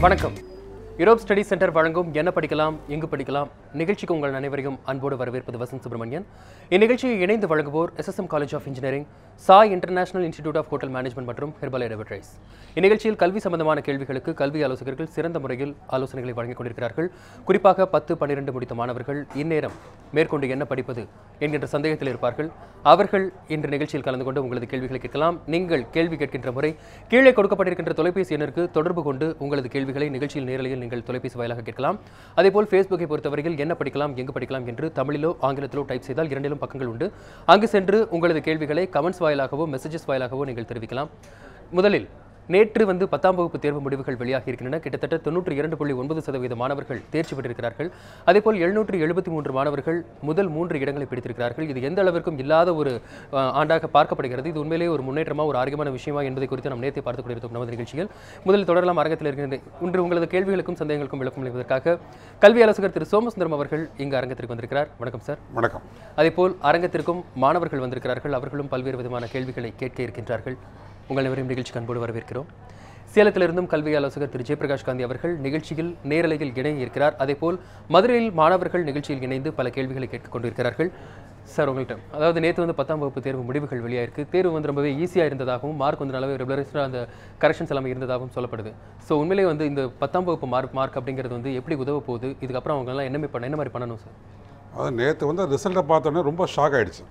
வணக்கம். Europe study centre வழங்கும் என்ன படிக்கலாம் எங்கு படிக்கலாம் நிகழ்ச்சிக்கு உங்கள் அனைவரையும் அன்போடு வரவேற்பது வசந்த் சுப்ரமணியன். இந்நிகழ்ச்சியை இணைந்து வழங்குவோர் SSM college of engineering, Sai international institute of hotel management மற்றும் ஹெர்பல் லேபரேட்டரிஸ். இந்நிகழ்ச்சியில் கல்வி சம்பந்தமான கேள்விகளுக்கு கல்வி ஆலோசகர்கள் சிறந்த முறையில் ஆலோசனைகளை வழங்கிக் கொண்டிருக்கிறார்கள். குறிப்பாக 10-12 முடித்த மாணவர்கள் இந்நேரம் மேற்கொண்டு என்ன படிப்பது என்கின்ற சந்தேகத்தில் இருப்பார்கள். அவர்கள் இன்று நிகழ்ச்சியில் கலந்து கொண்டு உங்களது கேள்விகளை கேட்கலாம். நீங்கள் கேள்வி கேட்கின்ற முறை கீழே கொடுக்கப்பட்டிருக்கின்ற தொலைபேசி எண்ணிற்கு தொடர்பு கொண்டு உங்களது கேள்விகளை நிகழ்ச்சியில் நேரலையில் நீங்கள் தொலைபேசி வாயிலாக கேட்கலாம். அதேபோல் ஃபேஸ்புக்கை பொறுத்தவரையில் என்ன படிக்கலாம் எங்கு படிக்கலாம் என்று தமிழிலோ ஆங்கிலத்திலோ டைப் செய்தால் இரண்டிலும் பக்கங்கள் உண்டு. அங்கு சென்று உங்களது கேள்விகளை கமெண்ட்ஸ் வாயிலாகவோ மெசேஜஸ் வாயிலாகவோ நீங்கள் தெரிவிக்கலாம். முதலில் நேற்று 10ஆம் வகுப்பு தேர்வு முடிவுகள் வெளியாகி இருக்கின்றன. கிட்டத்தட்ட 92.9% மாணவர்கள் தேர்ச்சி பெற்றிருக்கிறார்கள். அதேபோல் 773 மாணவர்கள் முதல் 3 இடங்களை பிடித்திருக்கிறார்கள். இது எந்த அளவிற்கும் இல்லாத ஒரு ஆண்டாக பார்க்கப்படுகிறது. இது உண்மையிலேயே ஒரு முன்னேற்றமா ஒரு ஆரோக்கியமான விஷயமா என்பதை குறித்து நாம் நேற்று பார்த்துக் கொண்டிருந்தோம் நமது நிகழ்ச்சியில். முதலில் தொடரலாம். அரங்கத்தில் இருக்கின்ற இன்று உங்களது கேள்விகளுக்கும் சந்தேகங்களுக்கும் விளக்கம் அளிப்பதற்காக கல்வி ஆலோசகர் திரு சோமசுந்தரம் அவர்கள் இங்கு அரங்கத்திற்கு வந்திருக்கிறார். வணக்கம் சார். வணக்கம். அதேபோல் அரங்கத்திற்கும் மாணவர்கள் வந்திருக்கிறார்கள். அவர்களும் பல்வேறு விதமான கேள்விகளை கேட்க இருக்கின்றார்கள். உங்கள் அனைவரையும் நிகழ்ச்சிக்கு அன்போடு வரவேற்கிறோம். சேலத்திலிருந்தும் கல்வி ஆலோசகர் திரு ஜெயபிரகாஷ் காந்தி அவர்கள் நிகழ்ச்சியில் நேரலையில் இணைய இருக்கிறார். அதேபோல் மதுரையில் மாணவர்கள் நிகழ்ச்சியில் இணைந்து பல கேள்விகளை கேட்டுக் கொண்டிருக்கிறார்கள். சார், உங்கள்கிட்ட அதாவது நேற்று 10ஆம் வகுப்பு தேர்வு முடிவுகள் வெளியாயிருக்கு. தேர்வு ரொம்பவே ஈஸியாக இருந்ததாகவும் மார்க் நல்லாவே ரெகுலரைஸ்டாக அந்த கரெக்ஷன்ஸ் எல்லாமே இருந்ததாகவும் சொல்லப்படுது. ஸோ உண்மையிலே இந்த 10ஆம் வகுப்பு மார்க் அப்படிங்கிறது எப்படி உதவ போகுது? இதுக்கப்புறம் அவங்கெல்லாம் என்ன மாதிரி பண்ணணும் சார்? அதாவது நேற்று ரிசல்ட்டை பார்த்தோன்னே ரொம்ப ஷாக் ஆகிடுச்சு.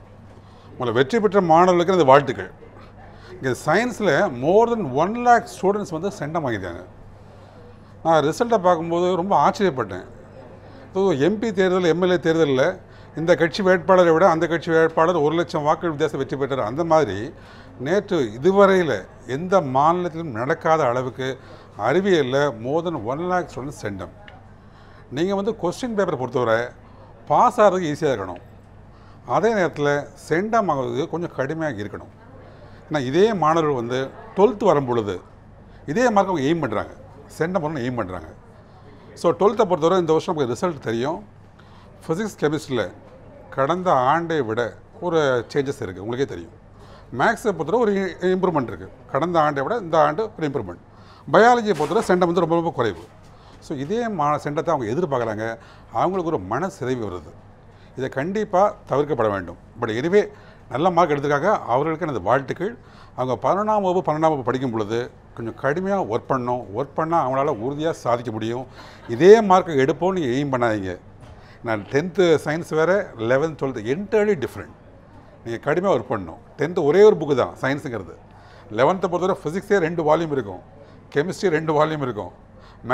உங்களை வெற்றி பெற்ற மாணவர்களுக்கு அந்த வாழ்த்துக்கள். இங்கே சயின்ஸில் மோர் தென் 1 lakh ஸ்டூடெண்ட்ஸ் சென்டம் வாங்கிட்டாங்க. நான் ரிசல்ட்டை பார்க்கும்போது ரொம்ப ஆச்சரியப்பட்டேன். எம்பி தேர்தல், எம்எல்ஏ தேர்தலில் இந்த கட்சி வேட்பாளரை விட அந்த கட்சி வேட்பாளர் 1 லட்சம் வாக்குகள் வித்தியாசம் வெற்றி பெற்றார். அந்த மாதிரி நேற்று இதுவரையில் எந்த மாநிலத்திலும் நடக்காத அளவுக்கு அறிவியலில் மோர் தென் 1 lakh ஸ்டூடெண்ட்ஸ் சென்டம். நீங்கள் கொஸ்டின் பேப்பரை பொறுத்தவரை பாஸ் ஆகிறதுக்கு ஈஸியாக இருக்கணும். அதே நேரத்தில் சென்டம் ஆகிறதுக்கு கொஞ்சம் கடுமையாக இருக்கணும். ஏன்னா இதே மாணவர்கள் 12th வரும் பொழுது இதே மார்க் அவங்க எய்ம் பண்ணுறாங்க, சென்டம் பண்ணணும் எய்ம் பண்ணுறாங்க. ஸோ 12th பொறுத்தவரை இந்த வருஷம் நமக்கு ரிசல்ட் தெரியும். ஃபிசிக்ஸ் கெமிஸ்ட்ரியில் கடந்த ஆண்டை விட ஒரு சேஞ்சஸ் இருக்குது, உங்களுக்கே தெரியும். மேக்ஸை பொறுத்தவரை ஒரு இம்ப்ரூவ்மெண்ட் இருக்குது, கடந்த ஆண்டை விட இந்த ஆண்டு ஒரு இம்ப்ரூவ்மெண்ட். பயாலஜியை பொறுத்தவரை சென்டம் ரொம்ப ரொம்ப குறைவு. ஸோ இதே சென்டத்தை அவங்க எதிர்பார்க்குறாங்க. அவங்களுக்கு ஒரு மன சிதைவு வருது. இதை கண்டிப்பாக தவிர்க்கப்பட வேண்டும். பட் எனவே நல்ல மார்க் எடுத்துக்காக அவர்களுக்கு எனது வாழ்த்துக்கள். அவங்க 11ஆம் வகுப்பு படிக்கும் பொழுது கொஞ்சம் கடுமையாக ஒர்க் பண்ணால் அவங்களால உறுதியாக சாதிக்க முடியும். இதே மார்க்கை எடுப்போம் நீங்கள் எய்ம் பண்ணாதீங்க. நான் 10th சயின்ஸ் வேறு, 11th 12th என்டையர்லி டிஃப்ரெண்ட். நீங்கள் கடுமையாக ஒர்க் பண்ணணும். 10th ஒரே ஒரு புக்கு தான் சயின்ஸுங்கிறது. 11th பொறுத்தவரை ஃபிசிக்ஸே 2 வால்யூம் இருக்கும், கெமிஸ்ட்ரி 2 வால்யூம் இருக்கும்,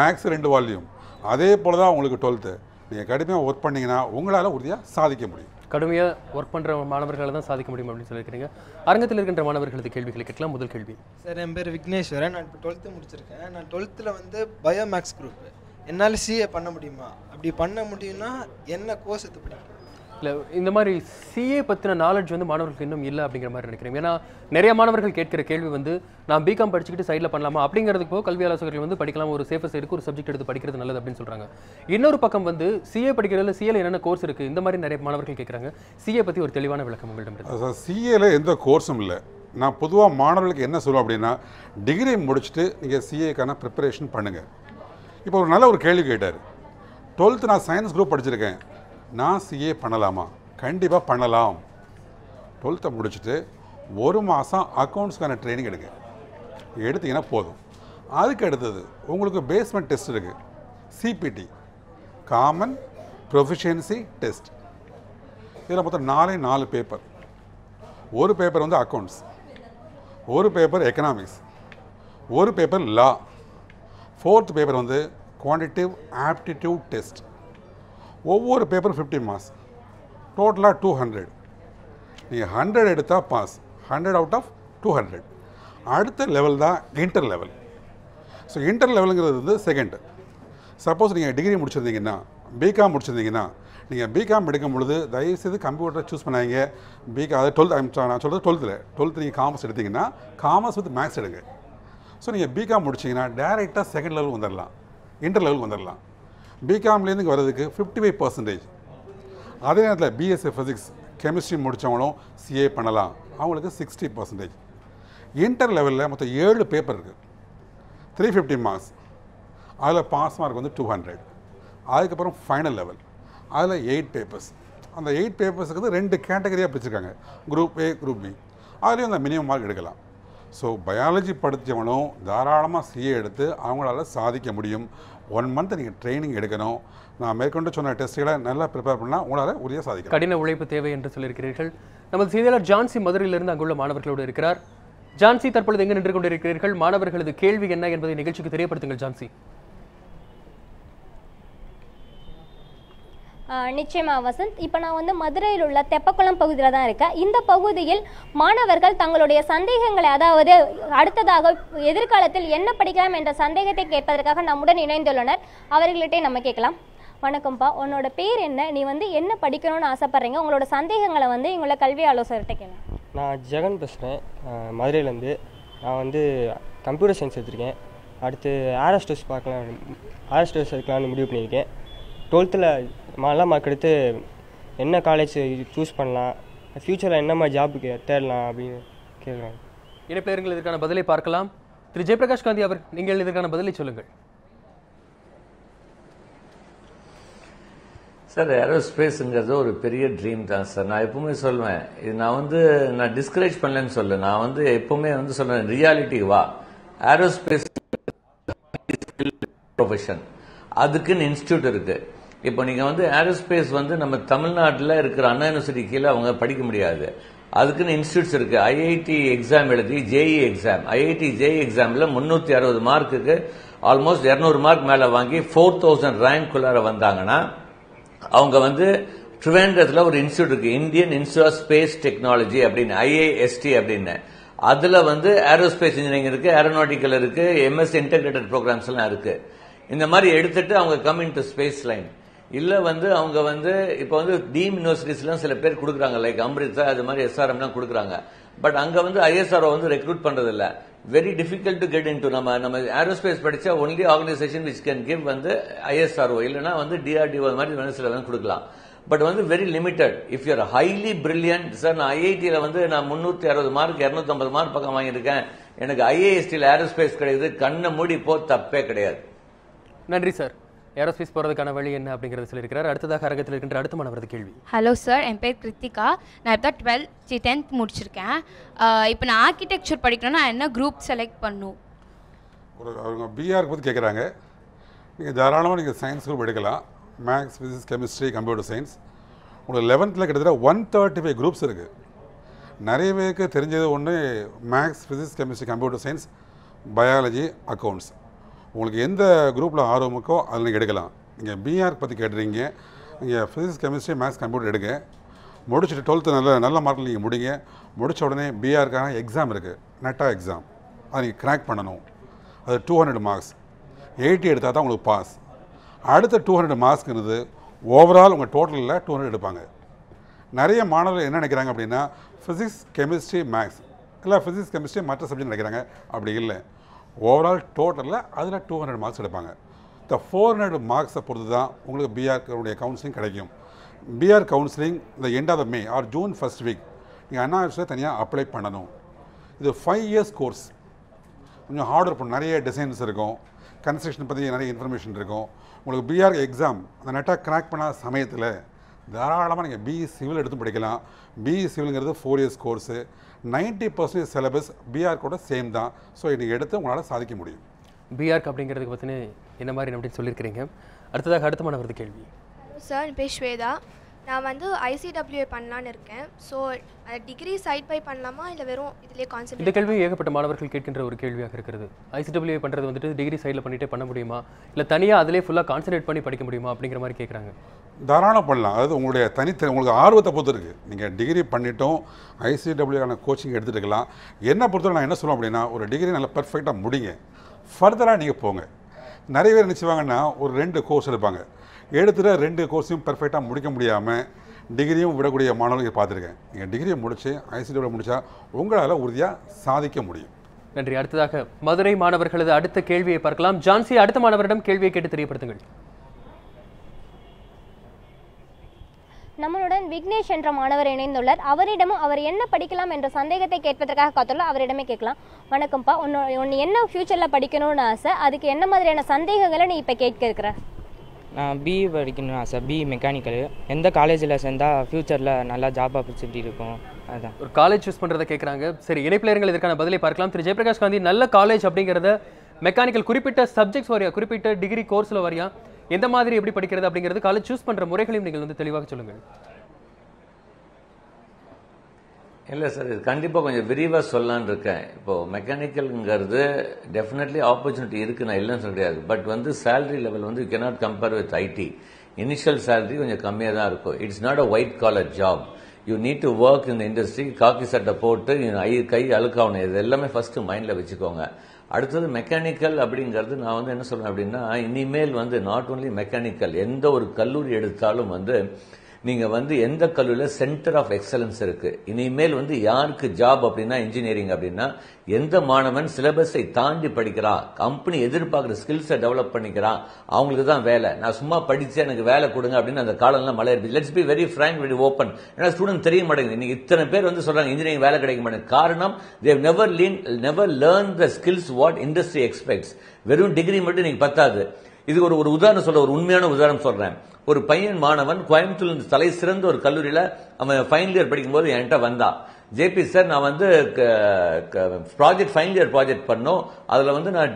மேக்ஸ் 2 வால்யூம். அதே போல் தான் உங்களுக்கு 12th. நீங்கள் கடுமையாக ஒர்க் பண்ணிங்கன்னா உங்களால் உறுதியாக சாதிக்க முடியும். கடுமையாக ஒர்க் பண்ணுற மாணவர்களை தான் சாதிக்க முடியும் அப்படின்னு சொல்லியிருக்கிறீங்க. அரங்கத்தில் இருக்கின்ற மாணவர்களுக்கு கேள்விகளை கேட்கலாம். முதல் கேள்வி. சார், என் பேர் விக்னேஸ்வரன். நான் இப்போ 12th முடிச்சிருக்கேன். நான் 12th பயோ மேக்ஸ் குரூப். என்னால் சிஏ பண்ண முடியுமா? அப்படி பண்ண முடியும்னா என்ன கோர்ஸ் எடுத்து படிக்கும்? இல்லை, இந்த மாதிரி சிஏ பற்றின நாலேஜ் மாணவர்களுக்கு இன்னும் இல்லை அப்படிங்கிற மாதிரி நினைக்கிறேன். ஏன்னா நிறைய மாணவர்கள் கேட்கிற கேள்வி நான் பிகாம் படிச்சுக்கிட்டு சைடில் பண்ணலாமா அப்படிங்கிறதுக்கு போக கல்வி ஆலோசகர்கள் படிக்கலாம், ஒரு சேஃபர் சைடுக்கு ஒரு சப்ஜெக்ட் எடுத்து படிக்கிறது நல்லது அப்படின்னு சொல்கிறாங்க. இன்னொரு பக்கம் சிஏ படிக்கிறதுல சிஏல என்னென்ன கோர்ஸ் இருக்குது, இந்த மாதிரி நிறைய மாணவர்கள் கேட்குறாங்க. சிஏ பற்றி ஒரு தெளிவான விளக்கம் உங்கள்கிட்ட. சிஏல எந்த கோர்ஸும் இல்லை. நான் பொதுவாக மாணவர்களுக்கு என்ன சொல்லுவேன் அப்படின்னா, டிகிரி முடிச்சுட்டு நீங்கள் சிஏக்கான ப்ரிப்பரேஷன் பண்ணுங்கள். இப்போ ஒரு நல்ல ஒரு கேள்வி கேட்டார். 12th நான் சயின்ஸ் குரூப் படிச்சிருக்கேன், நான் சிஏ பண்ணலாமா? கண்டிப்பாக பண்ணலாம். 12th முடிச்சுட்டு 1 மாதம் அக்கௌண்ட்ஸ்க்கான ட்ரைனிங் எடுத்தீங்கன்னா போதும். அதுக்கு அடுத்தது உங்களுக்கு பேஸ்மெண்ட் டெஸ்ட் இருக்குது, சிபிடி, காமன் ப்ரொஃபிஷியன்சி டெஸ்ட். இதில் மொத்தம் 4 பேப்பர். ஒரு பேப்பர் அக்கௌண்ட்ஸ், ஒரு பேப்பர் எக்கனாமிக்ஸ், ஒரு பேப்பர் லா, 4th paper quantitative aptitude test. ஒவ்வொரு பேப்பர் 15 மார்க்ஸ், டோட்டலாக 200. நீங்கள் 100 எடுத்தால் பாஸ், 100 அவுட் ஆஃப் 200. அடுத்த லெவல் தான் இன்டர் லெவல். ஸோ இன்டர் லெவலுங்கிறது செகண்ட். சப்போஸ் நீங்கள் டிகிரி முடிச்சிருந்தீங்கன்னா, பிகாம் முடிச்சிருந்தீங்கன்னா, நீங்கள் பிகாம் எடுக்கும் பொழுது தயவுசெய்து கம்ப்யூட்டரை சூஸ் பண்ணாங்க. பிகாம் அது 12th, நான் சொல்கிறது 12th நீங்கள் காமர்ஸ் எடுத்தீங்கன்னா காமர்ஸ் வித் மேக்ஸ் எடுங்க. ஸோ நீங்கள் பிகாம் முடிச்சிங்கன்னா டேரெக்டாக செகண்ட் லெவல் வந்துடலாம், இன்டர் லெவலுக்கு வந்துடலாம். பிகாம்லேருந்து இங்கே வர்றதுக்கு 55%. அதே நேரத்தில் பிஎஸ்சி ஃபிசிக்ஸ் கெமிஸ்ட்ரி முடித்தவங்களும் சிஏ பண்ணலாம், அவங்களுக்கு 60%. இன்டர் லெவலில் மொத்தம் 7 பேப்பர் இருக்குது, 350 மார்க்ஸ். அதில் பாஸ் மார்க் வந்து 200. அதுக்கப்புறம் ஃபைனல் லெவல் அதில் 8 பேப்பர்ஸ். அந்த 8 பேப்பர்ஸுக்கு வந்து 2 கேட்டகரியாக பிரிச்சிருக்காங்க, குரூப் ஏ குரூப் பி. அதுலேயும் அந்த மினிமம் மார்க் எடுக்கலாம். ஸோ பயாலஜி படித்தவனும் தாராளமாக சிஏ எடுத்து அவங்களால சாதிக்க முடியும். 1 மந்த் நீங்கள் ட்ரைனிங் எடுக்கணும். நான் மேற்கொண்டு சொன்ன டெஸ்ட்டுகளை நல்லா ப்ரிப்பேர் பண்ணால் உங்களால் உரிய சாதிக்கலாம். கடின உழைப்பு தேவை என்று சொல்லியிருக்கிறீர்கள். நமது செய்தியாளர் ஜான்சி மதுரையிலிருந்து அங்குள்ள மாணவர்களோடு இருக்கிறார். ஜான்சி, தற்பொழுது எங்கு நின்று கொண்டிருக்கிறீர்கள்? மாணவர்களது கேள்வி என்ன என்பதை நிகழ்ச்சிக்கு தெரியப்படுத்துங்கள் ஜான்சி. நிச்சயமா வசந்த். இப்போ நான் வந்து மதுரையில் உள்ள தெப்பக்குளம் பகுதியில் தான் இருக்கேன். இந்த பகுதியில் மாணவர்கள் தங்களுடைய சந்தேகங்களை, அதாவது அடுத்ததாக எதிர்காலத்தில் என்ன படிக்கலாம் என்ற சந்தேகத்தை கேட்பதற்காக நம்முடன் இணைந்துள்ளனர். அவர்களிட்டே நம்ம கேட்கலாம். வணக்கம்ப்பா, உன்னோட பேர் என்ன? நீ வந்து என்ன படிக்கணும்னு ஆசைப்படுறீங்க? உங்களோட சந்தேகங்களை வந்து எங்களோட கல்வி ஆலோசகர்கிட்ட கேட்கலாம். நான் ஜெகன் பேசுகிறேன், மதுரையிலேருந்து. நான் வந்து கம்ப்யூட்டர் சயின்ஸ் எடுத்திருக்கேன். அடுத்து ஏரோஸ்டோஸ் எடுக்கலாம்னு முடிவு பண்ணியிருக்கேன். 12th நல்ல மார்க் எடுத்து என்ன காலேஜ் சூஸ் பண்ணலாம், ஃப்யூச்சரில் என்ன மாதிரி ஜாபுக்கு தேடலாம் அப்படின்னு கேட்குறாங்க. இணைப்பில் இதற்கான பதிலை பார்க்கலாம். திரு ஜெயபிரகாஷ் காந்தி அவர், நீங்கள் இதற்கான பதிலை சொல்லுங்கள். சார், ஏரோஸ்பேஸுங்கிறது ஒரு பெரிய ட்ரீம் தான் சார். நான் எப்பவுமே சொல்லுவேன், இது நான் டிஸ்கரேஜ் பண்ணலன்னு சொல்ல, நான் வந்து எப்பவுமே வந்து சொல்லுவேன், ரியாலிட்டி வா. ஏரோஸ்பேஸ் ப்ரொஃபஷன், அதுக்குன்னு இன்ஸ்டியூட் இருக்கு. இப்போ நீங்க வந்து ஏரோஸ்பேஸ் வந்து நம்ம தமிழ்நாட்டில் இருக்கிற அண்ணா யூனிவர்சிட்டி கீழே அவங்க படிக்க முடியாது. அதுக்குன்னு இன்ஸ்டியூட்ஸ் இருக்கு. ஐஐடி எக்ஸாம் எழுதி ஜேஇ எக்ஸாம், ஐஐடி ஜேஇ எக்ஸாம்ல 360 மார்க்குக்கு ஆல்மோஸ்ட் 200 மார்க் மேல வாங்கி 4000 ரேங்க் குள்ளார வந்தாங்கன்னா அவங்க வந்து ட்ரிவேண்டரத்தில் ஒரு இன்ஸ்டியூட் இருக்கு, Indian institute of space technology அப்படின்னு, ஐஏஎஸ்டி அப்படின்னு. அதுல வந்து ஏரோஸ்பேஸ் இன்ஜினியரிங் இருக்கு, ஏரோநாட்டிக்கல் இருக்கு, எம்எஸ் இன்டெகிரேட்டட் ப்ரோக்ராம்ஸ் எல்லாம் இருக்கு. இந்த மாதிரி எடுத்துட்டு அவங்க come into space line. இல்ல வந்து அவங்க வந்து இப்ப வந்து டீம் யூனிவர்சிட்டிஸ் எல்லாம் சில பேர் கொடுக்குறாங்க, லைக் அம்ரித்சர் அது மாதிரி எஸ்ஆர்எம் எல்லாம் கொடுக்குறாங்க. பட் அங்க வந்து ஐஎஸ்ஆர்ஓ வந்து ரெக்ரூட் பண்றது இல்ல. Very difficult to get in to. நம்ம ஏரோஸ்பேஸ் படிச்சா only organisation which can give வந்து ஐஎஸ்ஆர்ஓ, இல்லைன்னா வந்து டிஆர்டிஓ மாதிரி சில கொடுக்கலாம். பட் வந்து very limited. If you are highly brilliant, sir நான் ஐஐடியில வந்து நான் 360 மார்க் 250 மார்க் பக்கம் வாங்கியிருக்கேன், எனக்கு ஐஏஎஸ்டியில் ஏரோஸ்பேஸ் கிடையாது, கண்ணை மூடி போ, தப்பே கிடையாது. நன்றி சார். ஏரோஸ்பேஸ் போகிறதுக்கான வழி என்ன அப்படிங்கிறத சொல்லியிருக்கிறார். அடுத்ததாக அரங்கத்தில் இருக்கின்ற அடுத்த மாணவரது கேள்வி. ஹலோ சார், என் பேர் கிருத்திகா. நான் இப்போ 10th முடிச்சிருக்கேன். இப்போ நான் ஆர்கிடெக்சர் படிக்கணும்னா என்ன குரூப் செலக்ட் பண்ணும்? அவங்க பிஆர் பற்றி கேட்குறாங்க. நீங்கள் தாராளமாக நீங்கள் சயின்ஸ் குரூப் எடுக்கலாம். Maths, physics, chemistry, computer science. உங்களுக்கு 11th கிட்டத்தட்ட 135 குரூப்ஸ் இருக்குது. நிறைய பேருக்கு தெரிஞ்சது ஒன்று maths, physics, chemistry, computer science, biology, accounts. உங்களுக்கு எந்த குரூப்பில் ஆர்வம் இருக்கோ அதில் நீங்கள் எடுக்கலாம். நீங்கள் பிஆர் பற்றி கேட்டுறீங்க, நீங்கள் ஃபிசிக்ஸ், கெமிஸ்ட்ரி, மேக்ஸ், கம்ப்யூட்டர் எடுங்க. முடிச்சுட்டு 12th நல்ல மார்க்கில் நீங்கள் முடிங்க. முடித்த உடனே பிஆருக்கான எக்ஸாம் இருக்குது, நெட்டா எக்ஸாம். அதை நீங்கள் கிராக் பண்ணணும். அது 200 மார்க்ஸ். 80 எடுத்தால் தான் உங்களுக்கு பாஸ். அடுத்த 200 மார்க்ஸ்ங்கிறது ஓவரால் உங்கள் டோட்டலில் 200 எடுப்பாங்க. நிறைய மாணவர்கள் என்ன நினைக்கிறாங்க அப்படின்னா, ஃபிசிக்ஸ், கெமிஸ்ட்ரி, மேக்ஸ், இல்லை ஃபிசிக்ஸ், கெமிஸ்ட்ரி மற்ற சப்ஜெக்ட் நினைக்கிறாங்க. அப்படி இல்லை, ஓவரால் டோட்டலில் அதில் 200 மார்க்ஸ் எடுப்பாங்க. இந்த 400 மார்க்ஸை பொறுத்து தான் உங்களுக்கு பிஆருடைய கவுன்சிலிங் கிடைக்கும். பிஆர் கவுன்சிலிங் இந்த end of May or June first week நீங்கள் அண்ணா யூனிவர்சிட்டியில் தனியாக அப்ளை பண்ணணும். இது 5 இயர்ஸ் கோர்ஸ். கொஞ்சம் ஹார்ட் ஒர்க் பண்ணணும். நிறைய டிசைன்ஸ் இருக்கும், கன்ஸ்ட்ரக்ஷன் பற்றி நிறைய இன்ஃபர்மேஷன் இருக்கும். உங்களுக்கு பிஆர் எக்ஸாம் அந்த நெட்டாக கிராக் பண்ணாத சமயத்தில் தாராளமாக நீங்கள் பிஇ சிவில் எடுத்து படிக்கலாம். பிஇ சிவிலுங்கிறது 4 இயர்ஸ் கோர்ஸு. 90% சிலபஸ் பிஆர் கூட சேம் தான். ஸோ நீங்கள் எடுத்து உங்களால் சாதிக்க முடியும். பிஆர்க்கு அப்படிங்கிறதுக்கு பற்றின என்ன மாதிரி அப்படின்னு சொல்லியிருக்கிறீங்க. அடுத்ததாக அடுத்த மாணவரது கேள்வி. சார், என் பேர் ஸ்வேதா. நான் வந்து ஐசிடபிள்யூஏ பண்ணலான்னு இருக்கேன். ஸோ டிகிரி சைட் பை பண்ணலாமா இல்லை வெறும் இதிலே கான்சென்ட்ரேட்? இந்த கேள்வி ஏகப்பட்ட மாணவர்கள் கேட்கின்ற ஒரு கேள்வியாக இருக்கிறது. ஐசிடபிள்யூஏ பண்ணுறது வந்துட்டு டிகிரி சைடில் பண்ணிட்டே பண்ண முடியுமா, இல்லை தனியாக அதிலே ஃபுல்லாக கான்சன்ட்ரேட் பண்ணி படிக்க முடியுமா அப்படிங்கிற மாதிரி கேட்குறாங்க. தாராளம் பண்ணலாம். அதாவது உங்களுடைய உங்களுக்கு ஆர்வத்தை பொறுத்து இருக்குது. நீங்கள் டிகிரி பண்ணிட்டோம் ஐசிடபிள்யூக்கான கோச்சிங் எடுத்துகிட்டு இருக்கலாம். என்னை பொறுத்தவரை நான் என்ன சொல்லுவேன் அப்படின்னா, ஒரு டிகிரி நல்லா பர்ஃபெக்டாக முடிங்க, ஃபர்தராக நீங்கள் போங்க. நிறைய பேர் நினச்சிவாங்கன்னா ஒரு 2 கோர்ஸ் எடுப்பாங்க. எடுத்துகிட்டு 2 கோர்ஸையும் பர்ஃபெக்டாக முடிக்க முடியாமல் டிகிரியும் விடக்கூடிய மாணவர்கள் பார்த்துருக்கேன். நீங்கள் டிகிரியை முடித்து ஐசிடபிள்யூ முடித்தா உங்களால் உறுதியாக சாதிக்க முடியும். நன்றி. அடுத்ததாக மதுரை மாணவர்களது அடுத்த கேள்வியை பார்க்கலாம். ஜான்சி, அடுத்த மாணவரிடம் கேள்வியை கேட்டு தெரியப்படுத்துங்கள். நம்மளுடன் விக்னேஷ் என்ற மாணவர் இணைந்துள்ளார். அவரிடமும் அவர் என்ன படிக்கலாம் என்ற சந்தேகத்தை கேட்பதற்காக காத்துள்ளோம். அவரிடமே கேட்கலாம். வணக்கம்ப்பா, உன்னை என்ன ஃபியூச்சரில் படிக்கணும்னு ஆசை, அதுக்கு என்ன மாதிரியான சந்தேகங்களை நீ இப்போ கேட்க இருக்கிற? நான் பிஇ படிக்கணும்னு ஆசை, பிஇ மெக்கானிக்கல். எந்த காலேஜில் சேர்ந்தால் ஃப்யூச்சரில் நல்லா ஜாப் ஆப்பர்ச்சுனிட்டி இருக்கும், அதுதான். ஒரு காலேஜ் சூஸ் பண்ணுறதை கேட்குறாங்க. சரி, இணைப்பிலேயர்கள் இதற்கான பதிலை பார்க்கலாம். திரு ஜெயபிரகாஷ் காந்தி, நல்ல காலேஜ் அப்படிங்கிறத மெக்கானிக்கல் குறிப்பிட்ட சப்ஜெக்ட்ஸ் வரையா, குறிப்பிட்ட டிகிரி கோர்ஸில் வரையா, எந்த மாதிரி எப்படி படிக்கிறது அப்படிங்கிறது காலேஜ் சூஸ் பண்ணுற முறைகளையும் நீங்கள் தெளிவாக சொல்லுங்கள். இல்லை சார், இது கண்டிப்பாக கொஞ்சம் விரிவாக சொல்லலான்னு இருக்கேன். இப்போது மெக்கானிக்கல்ங்கிறது டெஃபினெட்லி ஆப்பர்ச்சுனிட்டி இருக்குது, நான் இல்லைன்னு சொல்ல முடியாது. But salary level you cannot compare with IT. Initial salary கொஞ்சம் கம்மியாக தான் இருக்கும். It's not a white collar job. You need to work in industry. காக்கி சட்டை போட்டு கை அழுக்காகணும். இது எல்லாமே ஃபர்ஸ்ட் மைண்டில் வச்சுக்கோங்க. அடுத்தது மெக்கானிக்கல் அப்படிங்கிறது நான் என்ன சொல்றேன் அப்படின்னா, இனிமேல் நாட் ஓன்லி மெக்கானிக்கல், எந்த ஒரு கல்லூரி எடுத்தாலும் நீங்க எந்த கல்லூரியில் சென்டர் ஆஃப் எக்ஸலன்ஸ் இருக்கு. இனிமேல் யாருக்கு ஜாப் அப்படின்னா, இன்ஜினியரிங் அப்படின்னா எந்த மாணவன் சிலபஸை தாண்டி படிக்கிறான், கம்பெனி எதிர்பார்க்குற ஸ்கில்ஸை டெவலப் பண்ணிக்கிறான், அவங்களுக்கு தான் வேலை. நான் சும்மா படிச்சு எனக்கு வேலை கொடுங்க அப்படின்னு அந்த காலம்லாம் மழை இருந்துச்சு. Let's be very frank, very open. ஏன்னா ஸ்டூடெண்ட் தெரிய மாட்டேங்குது. இன்னைக்கு இத்தனை பேர் சொல்றாங்க இன்ஜினியரிங் வேலை கிடைக்க மாட்டேங்குது. காரணம், they have never learned the skills what industry expects. வெறும் டிகிரி மட்டும் நீங்க பத்தாது. இது ஒரு உதாரணம் சொல்ற, ஒரு உண்மையான உதாரணம் சொல்றேன். ஒரு பையன் மாணவன் கோயம்புத்தூர் தலை சிறந்த ஒரு கல்லூரியில அவன் ஃபைனல் இயர் படிக்கும்போது என்கிட்ட வந்தான். ஜேபி சார், நான் ப்ராஜெக்ட் ஃபைனல் இயர் ப்ராஜெக்ட் பண்ணோம், அதுல நான்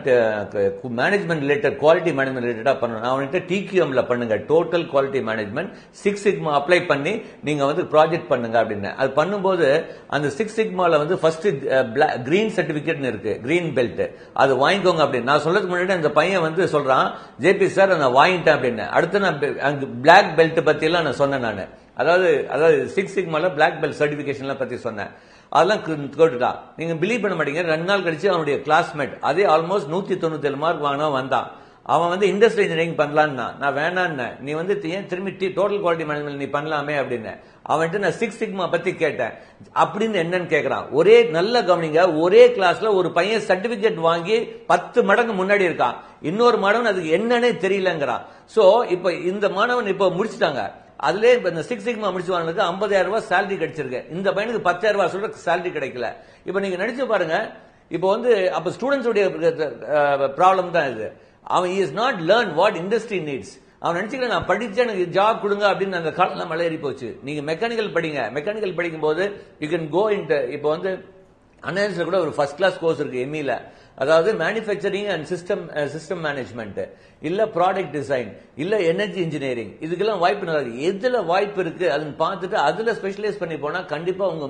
மேனேஜ்மெண்ட் ரிலேட்டட், குவாலிட்டி மேனேஜ்மெண்ட் ரிலேட்டடா பண்ணணும். நான் அவன்கிட்ட டிக்யூஎம்ல பண்ணுங்க, total quality management, 6 sigma apply பண்ணி நீங்க ப்ராஜெக்ட் பண்ணுங்க அப்படின்னு. அது பண்ணும்போது அந்த 6 சிக்மால ஃபர்ஸ்ட் கிரீன் சர்டிபிகேட் இருக்கு, கிரீன் பெல்ட், அது வாங்கிக்கோங்க அப்படின்னு. நான் சொல்றதுக்கு முன்னாடி அந்த பையன் சொல்றான், ஜேபி சார் நான் வாங்கிட்டேன் அப்படின்னு. அடுத்து நான் பிளாக் பெல்ட் பத்தி எல்லாம் நான் சொன்னேன். நான் அதாவது 6 சிக்மால பிளாக் பெல்ட் சர்டிபிகேஷன் பத்தி சொன்னேன். அதெல்லாம் கேட்டுட்டான். நீங்க பிலீவ் பண்ண மாட்டீங்க, 2 நாள் கழிச்சு அவனுடைய கிளாஸ்மேட் அதே ஆல்மோஸ்ட் 197 மார்க் வாங்கினா வந்தான். அவன் இண்டஸ்ட்ரி இன்ஜினியரிங் பண்ணலான்னா நான் வேணான்னு, நீ ஏன் திரும்பி டோட்டல் குவாலிட்டி மேனேஜ்மெண்ட் நீ பண்ணலாமே அப்படின்னு. அவன்ட்டு நான் 6 சிக்மா பத்தி கேட்டேன். அப்படின்னு என்னன்னு கேட்கறான். ஒரே நல்ல கவனிங்க, ஒரே கிளாஸ்ல ஒரு பையன் சர்டிபிகேட் வாங்கி 10 மடங்கு முன்னாடி இருக்கான், இன்னொரு மாணவன் அதுக்கு என்னன்னே தெரியலங்கிறான். சோ இப்ப இந்த மாணவன் இப்ப முடிச்சுட்டாங்க. அதுல இந்த 6 சிக்மா முடிச்சுவானுக்கு 50,000 ரூபாய் சேலரி கிடைச்சிருக்கு. இந்த பையனுக்கு 10,000 ரூபாய் சொல்ற சேலரி கிடைக்கல. இப்ப நீங்க நினைச்சு பாருங்க, இப்ப அப்ப ஸ்டூடெண்ட்ஸ் உடைய ப்ராப்ளம் தான் இது. அவன் is not learn what industry needs. அவன் நினைச்சுக்க நான் படிச்சு எனக்கு ஜாப் கொடுங்க அப்படின்னு அந்த காலம் மலையேறி போச்சு. நீங்க மெக்கானிக்கல் படிங்க. மெக்கானிக்கல் படிக்கும் போது யூ கேன் கோ இன். இப்ப அனாலிசிஸ்ல கூட ஒரு ஃபர்ஸ்ட் கிளாஸ் கோர்ஸ் இருக்கு எம்இல. அதாவது மேனுஃபேக்சரிங் அண்ட் சிஸ்டம் மேனேஜ்மெண்ட், இல்ல ப்ராடக்ட் டிசைன், இல்ல எனர்ஜி இன்ஜினியரிங். இதுக்கெல்லாம் வாய்ப்பு நல்லா இருக்கு. எதுல வாய்ப்பு இருக்கு அதுன்னு பார்த்துட்டு அதுல ஸ்பெஷலைஸ் பண்ணி போனா கண்டிப்பா உங்க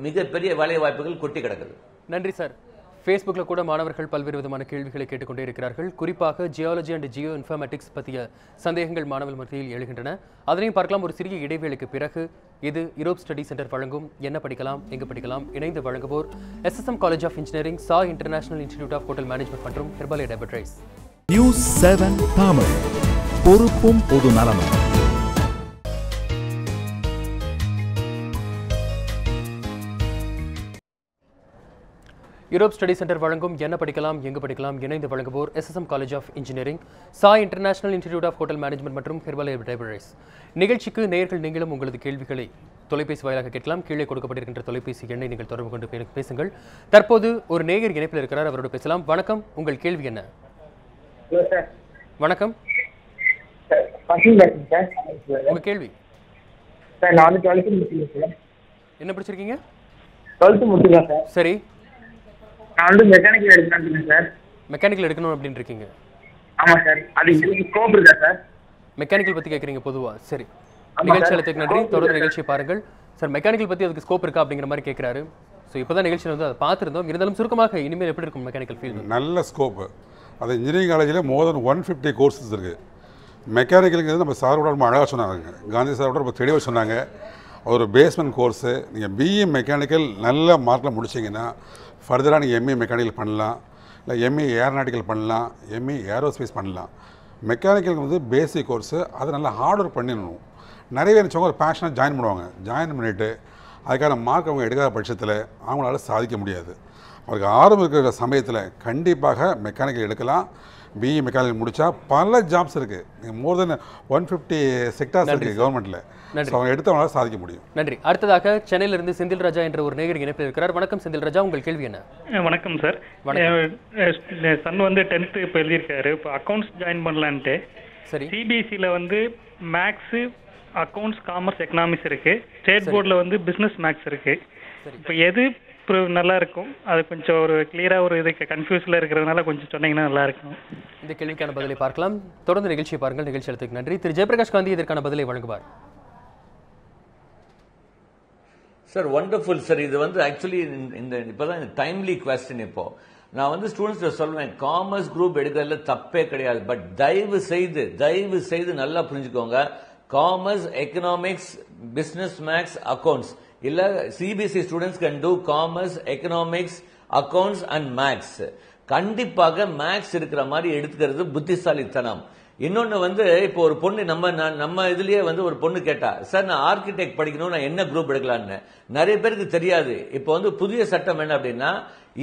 மிகப்பெரிய வேலை வாய்ப்புகள் கொட்டி கிடக்குது. நன்றி சார். ஃபேஸ்புக்கில் கூட மாணவர்கள் பல்வேறு விதமான கேள்விகளை கேட்டுக்கொண்டே இருக்கிறார்கள். குறிப்பாக ஜியாலஜி அண்ட் ஜியோ இன்ஃபர்மேட்டிக்ஸ் பற்றிய சந்தேகங்கள் மாணவர்கள் மத்தியில் எழுகின்றன. அதனையும் பார்க்கலாம் ஒரு சிறிய இடைவேளைக்கு பிறகு. இது யூரோப் ஸ்டடி சென்டர் வழங்கும் என்ன படிக்கலாம் எங்கு படிக்கலாம். இணைந்து வழங்குவோர் SSM college of engineering, Sai international institute of hotel management மற்றும் ஹெர்பலே டெபட்ரைஸ். நியூஸ் 7 தமிழ், பொறுப்பும் பொது நலமும். யூரோப் ஸ்டடி சென்டர் வழங்கும் என்ன படிக்கலாம் எங்கு படிக்கலாம். இணைந்து வழங்குவோர் SSM college of engineering, Sai international institute of hotel management மற்றும் ஹெர்பலே டெபட்ரைஸ். நிகழ்ச்சிக்கு நேயர்கள் நீங்களும் உங்களது கேள்விகளை தொலைபேசி வாயிலாக கேட்கலாம். கீழே கொடுக்கப்பட்டிருக்கின்ற தொலைபேசி எண்ணை நீங்கள் தொடர்பு கொண்டு பேசுங்கள். தற்போது ஒரு நேயர் இணைப்பில் இருக்கிறார், அவரோடு பேசலாம். வணக்கம், உங்கள் கேள்வி என்ன? வணக்கம், உங்க கேள்வி என்ன படிச்சிருக்கீங்க? 12th முடிச்சிருக்கேன் சார். சரி, நான் மெக்கானிக்கல் எடுக்கணும் சார். மெக்கானிக்கல் எடுக்கணும் அப்படின்னு இருக்கீங்க? ஆமா சார். அதுக்கு ஸ்கோப் இருக்கா சார்? மெக்கானிக்கல் பத்தி கேக்குறீங்க பொதுவா? சரி, நிகழ்ச்சிக்கு நன்றி. தொடர்ந்து நிகழ்ச்சியை பாருங்கள். சார், மெக்கானிக்கல் பத்தி அதுக்கு ஸ்கோப் இருக்கா அப்படிங்கிற மாதிரி கேட்கிறாரு. ஸோ இப்போதான் நிகழ்ச்சியில் அதை பார்த்துருந்தோம். இருந்தாலும் சுருக்கமாக இனிமேல் எப்படி இருக்கும் மெக்கானிக்கல் ஃபீல்டு? நல்ல ஸ்கோப். அது இன்ஜினியரிங் காலேஜில் மோர் தென் 150 கோர்சஸ் இருக்குது. மெக்கானிக்கலுங்கிறது நம்ம சாரோட ரொம்ப அழகாக சொன்னாங்க, காந்தி சாரோட ரொம்ப தெளிவாக சொன்னாங்க. ஒரு பேஸ்மெண்ட் கோர்ஸு. நீங்கள் பிஇ மெக்கானிக்கல் நல்ல மார்க்கில் முடிச்சிங்கன்னா ஃபர்தராக நீங்கள் எம்இ மெக்கானிக்கல் பண்ணலாம், இல்லை எம்இ ஏரோநாட்டிக்கல் பண்ணலாம், எம்இ ஏரோஸ்பேஸ் பண்ணலாம். மெக்கானிக்கலுக்கு பேசிக் கோர்ஸு, அதை நல்லா ஹார்ட் ஒர்க் பண்ணிடணும். நிறைய பேர் நினச்சவங்க ஒரு பேஷனாக ஜாயின் பண்ணுவாங்க. ஜாயின் பண்ணிவிட்டு அதுக்கான மார்க் அவங்க எடுக்காத பட்சத்தில் அவங்களால சாதிக்க முடியாது. அவருக்கு ஆர்வம் இருக்கிற சமயத்தில் கண்டிப்பாக மெக்கானிக்கல் எடுக்கலாம். பிஇ மெக்கானிக்கல் முடித்தா பல ஜாப்ஸ் இருக்குது. நீங்கள் மோர் தென் 150 செக்டார்ஸ் இருக்குது கவர்மெண்ட்டில். அவங்க எடுத்தவங்களால சாதிக்க முடியும். நன்றி. அடுத்ததாக சென்னையிலிருந்து செந்தில் ராஜா என்ற ஒரு நேயர் இணைப்பில் இருக்கிறார். வணக்கம் செந்தில் ராஜா, உங்கள் கேள்வி என்ன? வணக்கம் சார். சன் வந்து 10th இப்போ எழுதியிருக்காரு. இப்போ அக்கௌண்ட்ஸ் ஜாயின் பண்ணலான்ட்டு. சரி. சிபிஎஸ்சியில் வந்து மேக்ஸு, அக்கௌண்ட்ஸ், காமர்ஸ், எக்கனாமிக்ஸ் இருக்குது. ஸ்டேட் போர்டில் வந்து பிஸ்னஸ் மேக்ஸ் இருக்குது. இப்போ எது நல்லா இருக்கும்? அது கொஞ்சம் ஒரு கிளியராக ஒரு இதுக்கு கன்ஃபியூஸில் இருக்கிறதுனால கொஞ்சம் சொன்னீங்கன்னா நல்லா இருக்கும். இந்த கேள்விக்கான பதிலை பார்க்கலாம். தொடர்ந்து நிகழ்ச்சியை பாருங்கள். நிகழ்ச்சி எடுத்துக்கு நன்றி. திரு ஜெயபிரகாஷ் காந்தி இதற்கான பதிலை வழங்குவார். Sir wonderful sir. இது வந்து ஆக்சுவலி இந்த இப்போதான் டைம்லி குவெஸ்டின். இப்போ நான் வந்து ஸ்டூடெண்ட்ஸ் சொல்லுவேன், காமர்ஸ் குரூப் எடுக்கிறதுல தப்பே கிடையாது. பட் தயவு செய்து நல்லா புரிஞ்சுக்கோங்க. Commerce, economics, business maths, accounts இல்ல CBSE students can do commerce, economics, accounts and maths. கண்டிப்பாக மேக்ஸ் இருக்கிற மாதிரி எடுத்துக்கிறது புத்திசாலித்தனம். இன்னொன்னு வந்து இப்போ ஒரு பொண்ணு நம்ம இதுலயே வந்து ஒரு பொண்ணு கேட்டா, சார் நான் ஆர்கிடெக்ட் படிக்கணும், நான் என்ன குரூப் எடுக்கலான்னு. நிறைய பேருக்கு தெரியாது. இப்போ வந்து புதிய சட்டம் என்ன அப்படின்னா,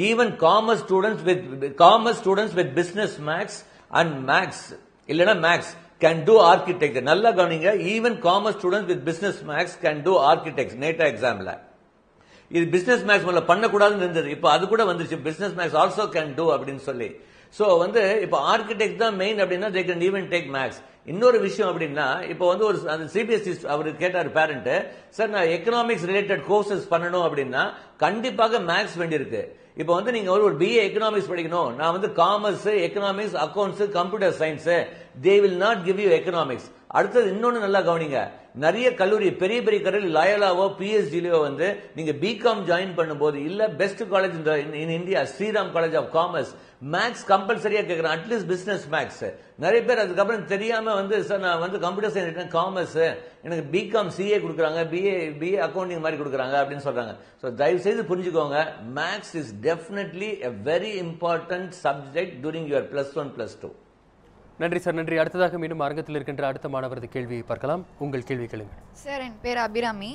even commerce students with business maths and maths இல்லனா மேக்ஸ் can do architecture. நல்லா கவனிங்க. Even commerce students with business maths can do architect NATA எக்ஸாம்ல. இது பிசினஸ் மேக்ஸ் முதல்ல பண்ணக்கூடாதுன்னு இருந்தது. இப்போ அது கூட வந்துச்சு, business maths also can do அப்படின்னு சொல்லி. சோ வந்து இப்போ ஆர்கிடெக்ட் தான் மெயின் அப்படின்னா they can even take maths. இன்னொரு விஷயம் அப்படின்னா, இப்போ வந்து ஒரு சிபிஎஸ்இ அவரு கேட்டார் பேரண்ட், சார் நான் எக்கனாமிக்ஸ் ரிலேட்டட் கோர்சஸ் பண்ணணும் அப்படின்னா கண்டிப்பாக மேக்ஸ் வேண்டியிருக்கு. இப்போ வந்து நீங்க ஒரு பிஏ எக்கனாமிக்ஸ் படிக்கணும், நான் வந்து commerce, economics, accounts, computer science, they will not give you economics. அடுத்தது இன்னொன்னு நல்லா கவனிங்க. நிறைய கல்லூரி, பெரிய கல்லூரி, லயோலாவோ பிஎஸ்டிலயோ வந்து நீங்க பிகாம் ஜாயின் பண்ணும்போது இல்ல best college in India Shriram college of commerce maths கம்பல்சரியா கேட்கறேன். At least business maths. நிறைய பேர் அதுக்கப்புறம் தெரியாம வந்து சார் நான் வந்து கம்ப்யூட்டர் சயின்ஸ் காமர்ஸ் எனக்கு பிகாம் சிஏ கொடுக்குறாங்க, பிஏ அக்கௌண்டிங் மாதிரி கொடுக்குறாங்க அப்படின்னு சொல்றாங்க. ஸோ தயவு செய்து புரிஞ்சுக்கோங்க, maths is definitely a very important subject during your +1 +2. நன்றி சார், நன்றி. அடுத்ததாக மீண்டும் அரங்கத்தில் இருக்கின்ற அடுத்த மாணவரது கேள்வியை பார்க்கலாம். உங்கள் கேள்வி கேளுங்க. சார் என் பேர் அபிராமி.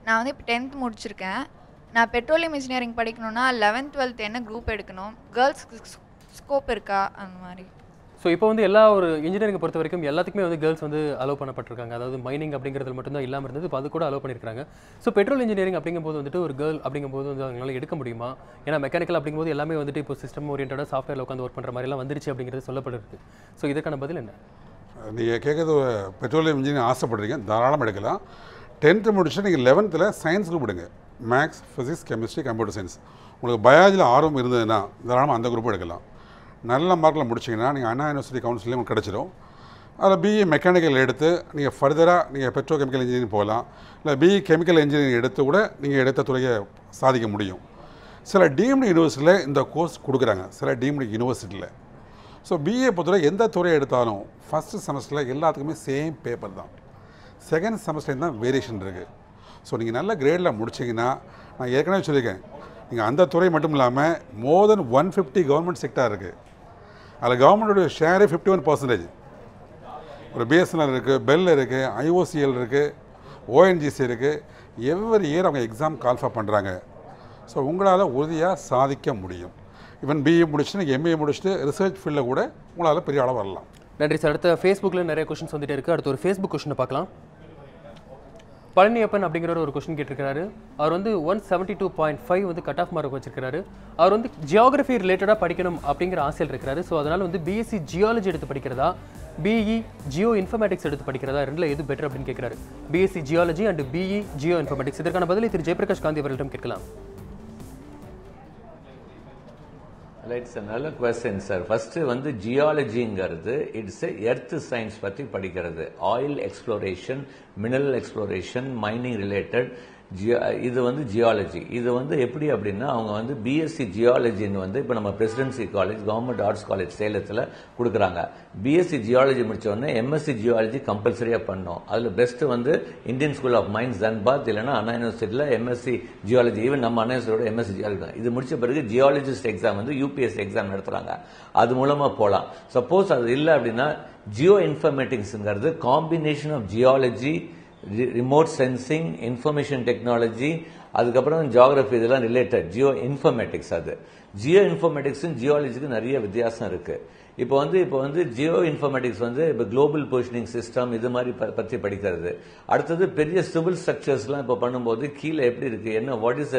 நான் வந்து இப்போ 10th முடிச்சிருக்கேன். நான் பெட்ரோலியம் இன்ஜினியரிங் படிக்கணும்னா 11th 12th என்ன குரூப் எடுக்கணும்? கேர்ள்ஸ்க்கு ஸ்கோப் இருக்கா அந்த மாதிரி? ஸோ இப்போ வந்து எல்லா ஒரு இன்ஜினியரிங் பொறுத்த வரைக்கும் எல்லாத்துக்குமே வந்து கேர்ள்ஸ் வந்து அலோவ் பண்ணப்பட்டிருக்காங்க. அதாவது மைனிங் அப்படிங்கிறது மட்டும்தான் இல்லாமல் இருந்தது, இப்போ அது கூட அலோவ் பண்ணியிருக்காங்க. ஸோ பெட்ரோல் இன்ஜினியரிங் அப்படிங்கும்போது வந்துட்டு ஒரு கேர்ள் அப்படிங்கும்போது வந்து அவங்களால எடுக்க முடியுமா? ஏன்னா மெக்கானிக்கல் அப்படிங்கும்போது எல்லாமே வந்துட்டு இப்போ சிஸ்டம் ஓரியன்டாக சாஃப்ட்வேரில் உட்காந்து ஒர்க் பண்ணுற மாதிரிலாம் வந்துருச்சு அப்படிங்கிறது சொல்லப்படுது. ஸோ இதுக்கான பதில் என்ன? நீங்கள் கேட்குறது பெட்ரோலியம் இன்ஜினியரிங் ஆசைப்படுறீங்க, தாராளமாக எடுக்கலாம். 10th முடிச்சுட்டு நீங்கள் 11th சயின்ஸ் குரூப் எடுங்க. Maths, physics, chemistry, computer science. உங்களுக்கு பயாலஜியில் ஆர்வம் இருந்ததுன்னா தாராளமாக அந்த குரூப் எடுக்கலாம். நல்ல மார்க்கில் முடிச்சிங்கன்னா நீங்கள் அண்ணா யூனிவர்சிட்டி கவுன்சிலே உங்களுக்கு கிடச்சிடும். அதில் பிஇ மெக்கானிக்கல் எடுத்து நீங்கள் ஃபர்தராக நீங்கள் பெட்ரோ கெமிக்கல் இன்ஜினியரிங் போகலாம். இல்லை பிஇ கெமிக்கல் இன்ஜினியரிங் எடுத்து கூட நீங்கள் எடுத்த துறையை சாதிக்க முடியும். சில டீம்டு யூனிவர்சிட்டியில் இந்த கோர்ஸ் கொடுக்குறாங்க, சில டீம்டு யூனிவர்சிட்டியில். ஸோ பிஏ பொறுத்தவரை எந்த துறையை எடுத்தாலும் ஃபஸ்ட்டு செமஸ்டரில் எல்லாத்துக்குமே சேம் பேப்பர் தான். செகண்ட் செமஸ்டர் தான் வேரியேஷன் இருக்குது. ஸோ நீங்கள் நல்ல கிரேடில் முடிச்சிங்கன்னா, நான் ஏற்கனவே சொல்லியிருக்கேன், நீங்கள் அந்த துறை மட்டும் இல்லாமல் மோர் தென் 150 கவர்மெண்ட் செக்டார் இருக்குது. அதில் கவர்மெண்ட்டோடைய ஷேரே 51%. ஒரு பிஎஸ்என்எல் இருக்குது, பெல் இருக்குது, ஐஓசிஎல் இருக்குது, ஓஎன்ஜிசி இருக்குது. எவ்ரி இயர் அவங்க எக்ஸாம் கால்ஃபர் பண்ணுறாங்க. ஸோ உங்களால் உறுதியாக சாதிக்க முடியும். ஈவன் பிஏ முடிச்சுட்டு நீங்கள் எம்ஏ முடிச்சுட்டு ரிசர்ச் ஃபீல்டில் கூட உங்களால் பெரிய அளவு வரலாம். நன்றி சார். அடுத்த ஃபேஸ்புக்கில் நிறைய கொஸ்டின்ஸ் வந்துட்டே இருக்குது. அடுத்த ஒரு ஃபேஸ்புக் கொஸ்டினை பார்க்கலாம். பழனியப்பன் அப்படிங்கிற ஒரு கொஸ்டின் கேட்டிருக்கிறாரு. அவர் வந்து 172.5 வந்து கட் ஆஃப் மார்க் வச்சிருக்காரு. அவர் வந்து ஜியோகிராஃபி ரிலேட்டடாக படிக்கணும் அப்படிங்கிற ஆசையில் இருக்கிறாரு. ஸோ அதனால் வந்து பிஎஸ்சி ஜியாலஜி எடுத்து படிக்கிறதா, பிஇ ஜியோ இன்ஃபர்மேட்டிக்ஸ் எடுத்து படிக்கிறதா, ரெண்டில் எது பெட்டர் அப்படின்னு கேட்குறாரு. BSc geology and BE geoinformatics. இதற்கான பதிலை திரு ஜெயபிரகாஷ் காந்தி அவர்களிடம் கேட்கலாம். ரைட் சார், நல்ல கொஸ்டின் சார். ஃபர்ஸ்ட் வந்து ஜியாலஜிங்கிறது இட்ஸ் எர்த் சயின்ஸ் பற்றி படிக்கிறது. Oil exploration, mineral exploration, mining related இது வந்து ஜியாலஜி. இது வந்து எப்படி அப்படின்னா, அவங்க வந்து பிஎஸ்சி ஜியாலஜின்னு வந்து இப்போ நம்ம presidency college, government arts college சேலத்தில் கொடுக்குறாங்க. பிஎஸ்சி ஜியாலஜி முடிச்ச உடனே எம்எஸ்சி ஜியாலஜி கம்பல்சரியாக பண்ணோம். அதில் பெஸ்ட் வந்து Indian school of mines Dhanbad, இல்லைன்னா அண்ணா யூனிவர்சிட்டியில் எம்எஸ்சி ஜியாலஜி. ஈவன் நம்ம அண்ணா யூனிவர்சிட்டியோட எம்எஸ்சி ஜியாலஜி தான். இது முடிச்ச பிறகு ஜியாலஜிஸ்ட் எக்ஸாம் வந்து யூபிஎஸ்சி எக்ஸாம் நடத்துறாங்க. அது மூலமா போகலாம். சப்போஸ் அது இல்லை அப்படின்னா ஜியோ இன்ஃபர்மேட்டிக்ஸ்ங்கிறது combination of geology, remote sensing, information technology அதுக்கப்புறம் ஜியோகிராஃபி இதெல்லாம் ரிலேட்டட் ஜியோ இன்ஃபர்மேட்டிக்ஸ். அது ஜியோ இன்ஃபர்மேட்டிக்ஸும் ஜியாலஜிக்கும் நிறைய வித்தியாசம் இருக்கு. இப்போ வந்து ஜியோ இன்ஃபர்மேட்டிக்ஸ் வந்து இப்போ குளோபல் பொசிஷனிங் சிஸ்டம் இது மாதிரி பற்றி படிக்கிறது. அடுத்தது பெரிய சிவில் ஸ்ட்ரக்சர்ஸ்லாம் இப்போ பண்ணும்போது கீழே எப்படி இருக்கு, என்ன வாட் இஸ்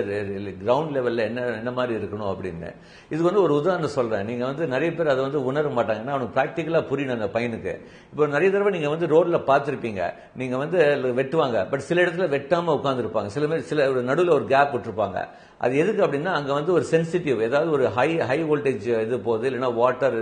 கிரவுண்ட் லெவலில் என்ன மாதிரி இருக்கணும் அப்படின்னு. இதுக்கு வந்து ஒரு உதாரணம் சொல்றேன். நீங்க வந்து நிறைய பேர் அதை வந்து உணர மாட்டாங்க, ஏன்னா அவனுக்கு ப்ராக்டிக்கலா புரியணும் அந்த பையனுக்கு. இப்போ நிறைய தடவை நீங்க வந்து ரோட்ல பார்த்துருப்பீங்க, நீங்க வந்து வெட்டுவாங்க, பட் சில இடத்துல வெட்டாம உட்காந்துருப்பாங்க, சில நடுவில் ஒரு கேப் விட்டுருப்பாங்க. அது எதுக்கு அப்படின்னா அங்க வந்து ஒரு சென்சிட்டிவ் ஏதாவது ஒரு ஹை வோல்டேஜ் இது போகுது, இல்லைன்னா வாட்டர்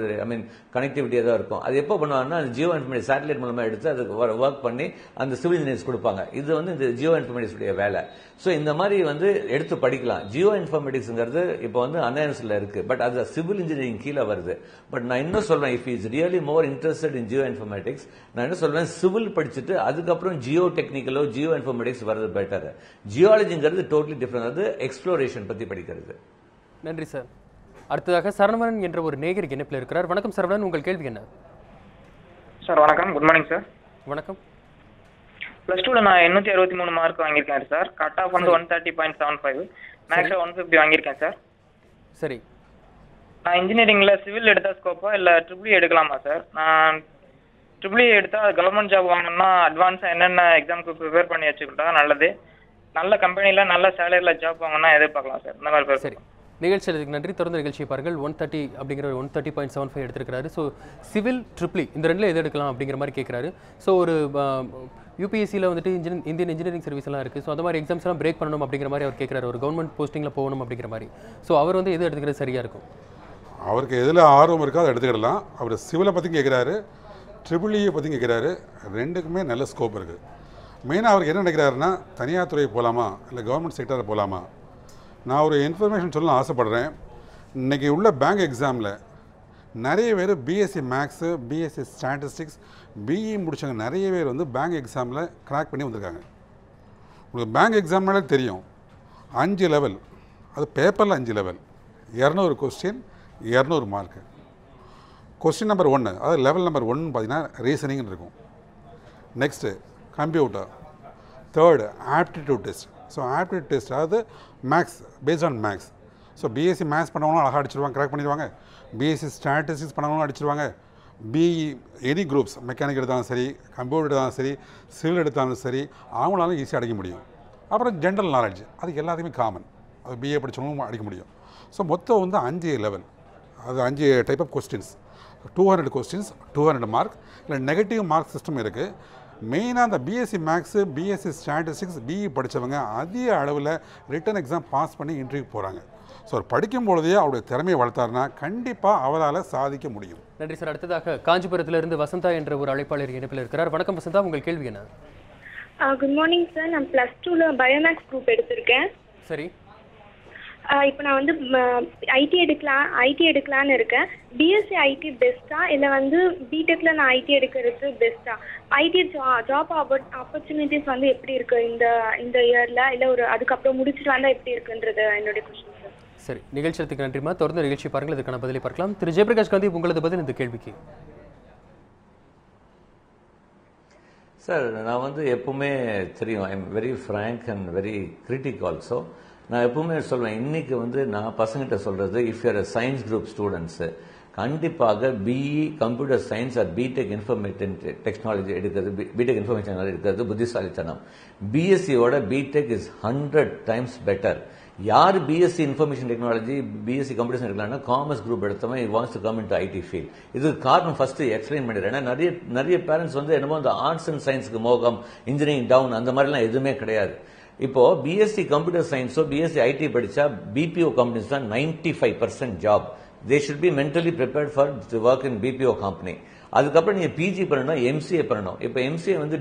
கனெக்டிவிட்டி ஏதாவது இருக்கும். அது எப்போ பண்ணுவாங்கன்னா ஜியோ இன்ஃபர்மேட்டிக்ஸ் சேட்டலைட் மூலமா எடுத்து அதுக்கு ஒர்க் பண்ணி அந்த சிவில் இன்ஜினியர்ஸ் கொடுப்பாங்க. இது வந்து இந்த ஜியோ இன்ஃபர்மேட்டிக்ஸ் உடைய வேலை. ஸோ இந்த மாதிரி வந்து எடுத்து படிக்கலாம். ஜியோ இன்ஃபர்மேட்டிக்ஸ்ங்கிறது இப்போ வந்து அன்ஆன்ஸ்ல இருக்கு, பட் அது சிவில் இன்ஜினியரிங் கீழே வருது. பட் நான் இன்னும் சொல்றேன், if is really more interested in Jio informatics, நான் என்ன சொல்றேன், சிவில் படிச்சுட்டு அதுக்கப்புறம் ஜியோ டெக்னிக்கலோ ஜியோ இன்ஃபர்மேட்டிக்ஸ் வருது பெட்டர். ஜியாலஜிங்கிறது டோட்டலி டிஃபரெண்ட், அது எக்ஸ்ப்ளோரேஷன் பத்தி படிக்கிறது. நன்றி சார். அடுத்ததாக சரவணன் என்ற ஒரு நேயர் இணைப்பில் இருக்கிறார். வணக்கம் சரவணன், உங்கள் கேள்வி என்ன? சார் வணக்கம், குட் மார்னிங் சார். வணக்கம். +2ல நான் 863 மார்க் வாங்கியிருக்கேன் சார். கட் ஆஃப் வந்து 130.75, மேக்ஸில் 150 வாங்கியிருக்கேன் சார். சரி. நான் இன்ஜினியரிங்ல சிவில் எடுத்தா ஸ்கோப்பா இல்லை ட்ரிபிள் எடுக்கலாமா சார்? நான் ட்ரிபிள் எடுத்தா கவர்மெண்ட் ஜாப் வாங்கணும்னா அட்வான்ஸாக என்னென்ன எக்ஸாமுக்கு ப்ரிப்பேர் பண்ணி வச்சுக்கிட்டா நல்லது, நல்ல கம்பெனியில் நல்ல சேலரியில் ஜாப் வாங்கினா எதிர்பார்க்கலாம் சார். இந்த மாதிரி சரி, நிகழ்ச்சிக்கு நன்றி. தொடர்ந்து நிகழ்ச்சியை பாருங்கள். 130 அப்படிங்கிற 130.75 எடுத்திருக்கிறாரு. ஸோ சிவில் ட்ரிபிள் இந்த ரெண்டில் எது எடுக்கலாம் அப்படிங்கிற மாதிரி கேட்குறாரு. ஸோ ஒரு யூபிஎஸ்சியில் வந்துட்டு இந்தியன் இன்ஜினியரிங் சர்வீஸ் எல்லாம் இருக்குது. ஸோ அந்த மாதிரி எக்ஸாம்ஸ் எல்லாம் பிரேக் பண்ணணும் அப்படிங்கிற மாதிரி அவர் கேட்குறாரு, ஒரு கவர்மெண்ட் போஸ்டிங்கில் போகணும் அப்படிங்கிற மாதிரி. ஸோ அவர் வந்து எது எடுத்துக்கிறது சரியாக இருக்கும்? அவருக்கு எதில் ஆர்வம் இருக்கோ அதை எடுத்துக்கிடலாம். அவர் சிவிலை பற்றி கேட்குறாரு, ட்ரிபிள்இயை பற்றி கேட்குறாரு. ரெண்டுக்குமே நல்ல ஸ்கோப் இருக்குது. மெயினாக அவருக்கு என்ன நினைக்கிறாருன்னா, தனியார் துறை போகலாமா இல்லை கவர்மெண்ட் செக்டரில் போகலாமா? நான் ஒரு இன்ஃபர்மேஷன் சொல்ல ஆசைப்படுறேன். இன்றைக்கி உள்ள பேங்க் எக்ஸாமில் நிறைய பேர் BSc maths, BSc statistics, BE முடித்தவங்க நிறைய பேர் வந்து பேங்க் எக்ஸாமில் கிராக் பண்ணி வந்திருக்காங்க. உங்களுக்கு பேங்க் எக்ஸாம்னாலே தெரியும், 5 லெவல், அது பேப்பரில் 5 level, 200 question, 200 mark. Question number 1, அதாவது லெவல் நம்பர் 1 பார்த்தீங்கன்னா ரீசனிங்னு இருக்கும். Next computer, third aptitude test. So aptitude test அதாவது maths, based on maths. So BSc maths பண்ணவங்களும் அழகாக அடிச்சிருவாங்க, கிராக் பண்ணிடுவாங்க. பிஎஸ்சி ஸ்டாட்டிஸ்டிக்ஸ் பண்ணவங்களும் அடிச்சிருவாங்க. பிஇ எனி குரூப்ஸ், மெக்கானிக் எடுத்தாலும் சரி, கம்ப்யூட்டர் எடுத்தாலும் சரி, சிவில் எடுத்தாலும் சரி, அவங்களாலும் ஈஸியாக அடிக்க முடியும். அப்புறம் ஜென்ரல் நாலேஜ், அது எல்லாத்தையுமே காமன், அது பிஏ படித்தவங்களும் அடிக்க முடியும். ஸோ மொத்தம் வந்து 5 லெவல், அது 5 type of questions, 200 questions, 200 mark. இல்லை நெகட்டிவ் மார்க் சிஸ்டம் இருக்குது. மெயினாக அந்த BSc maths, BSc statistics, BE படித்தவங்க அதிக அளவில் ரிட்டன் எக்ஸாம் பாஸ் பண்ணி இன்டர்வியூ போகிறாங்க. ஸோ அவர் படிக்கும் பொழுதே அவருடைய திறமையை வளர்த்தாருன்னா கண்டிப்பாக அவரால் சாதிக்க முடியும். நன்றி சார். அடுத்ததாக காஞ்சிபுரத்திலிருந்து வசந்தா என்ற ஒரு அழைப்பாளர் இணைப்பில் இருக்கிறார். வணக்கம் வசந்தா, உங்கள் கேள்வி என்ன? Good morning sir. நான் +2ல பயோமேக்ஸ் குரூப் எடுத்திருக்கேன். சரி. இப்போ நான் வந்து ஐடி எடுக்கலான்னு இருக்கேன். பிஎஸ்சி ஐடி பெஸ்ட்டா இல்லை வந்து பிடெக்கில் நான் ஐடி எடுக்கிறது பெஸ்ட்டா? ஐடி ஜாப் ஆப்பர்ச்சுனிட்டிஸ் வந்து எப்படி இருக்குது இந்த இயரில், இல்லை ஒரு அதுக்கப்புறம் முடிச்சுட்டு வந்தால் எப்படி இருக்குன்றது என்னுடைய கொஸ்டின் சார். சரி, நிகழ்ச்சியத்துக்கு நன்றிமா. தொடர்ந்து நிகழ்ச்சி பாருங்கள், இதுக்கான பதிலை பார்க்கலாம். திரு ஜெயபிரகாஷ் காந்தி, உங்களது பதில் இந்த கேள்விக்கு. சார் நான் வந்து எப்பவுமே தெரியும், I am very frank and very critic also. நான் எப்பவுமே சொல்வேன், இன்னைக்கு வந்து நான் பசங்கிட்ட சொல்றது, if you're science group students கண்டிப்பாக BE computer science or BTech information technology எடுக்கிறது, பிடெக் இன்ஃபர்மேஷன் டெக்னாலஜி எடுக்கிறது புத்திசாலித்தனம். பிஎஸ்சியோட பிடெக் இஸ் 100 times பெட்டர். யார் BSc information technology, BSc computer science எடுக்கலாம்னா காமர்ஸ் குரூப் எடுத்தவன் it wants to come into IT field. இதுக்கு காரணம் ஃபர்ஸ்ட் எக்ஸ்பிளைன் பண்ணிடுறேன். ஏன்னா நிறைய பேரண்ட்ஸ் வந்து என்னமோ அந்த ஆர்ட்ஸ் அண்ட் சயின்ஸ்க்கு மோகம், இன்ஜினியரிங் டவுன், அந்த மாதிரிலாம் எதுவுமே கிடையாது. இப்போ பிஎஸ்சி கம்ப்யூட்டர் சயின்ஸோ பிஎஸ்சி ஐடி படிச்சா பிபிஓ கம்பெனிஸ் தான் 95% job. They should be mentally prepared for to work in BPO company. அதுக்கப்புறம் நீங்க பிஜி பண்ணணும், எம்சிஏ பண்ணணும். இப்போ எம்சிஏ வந்து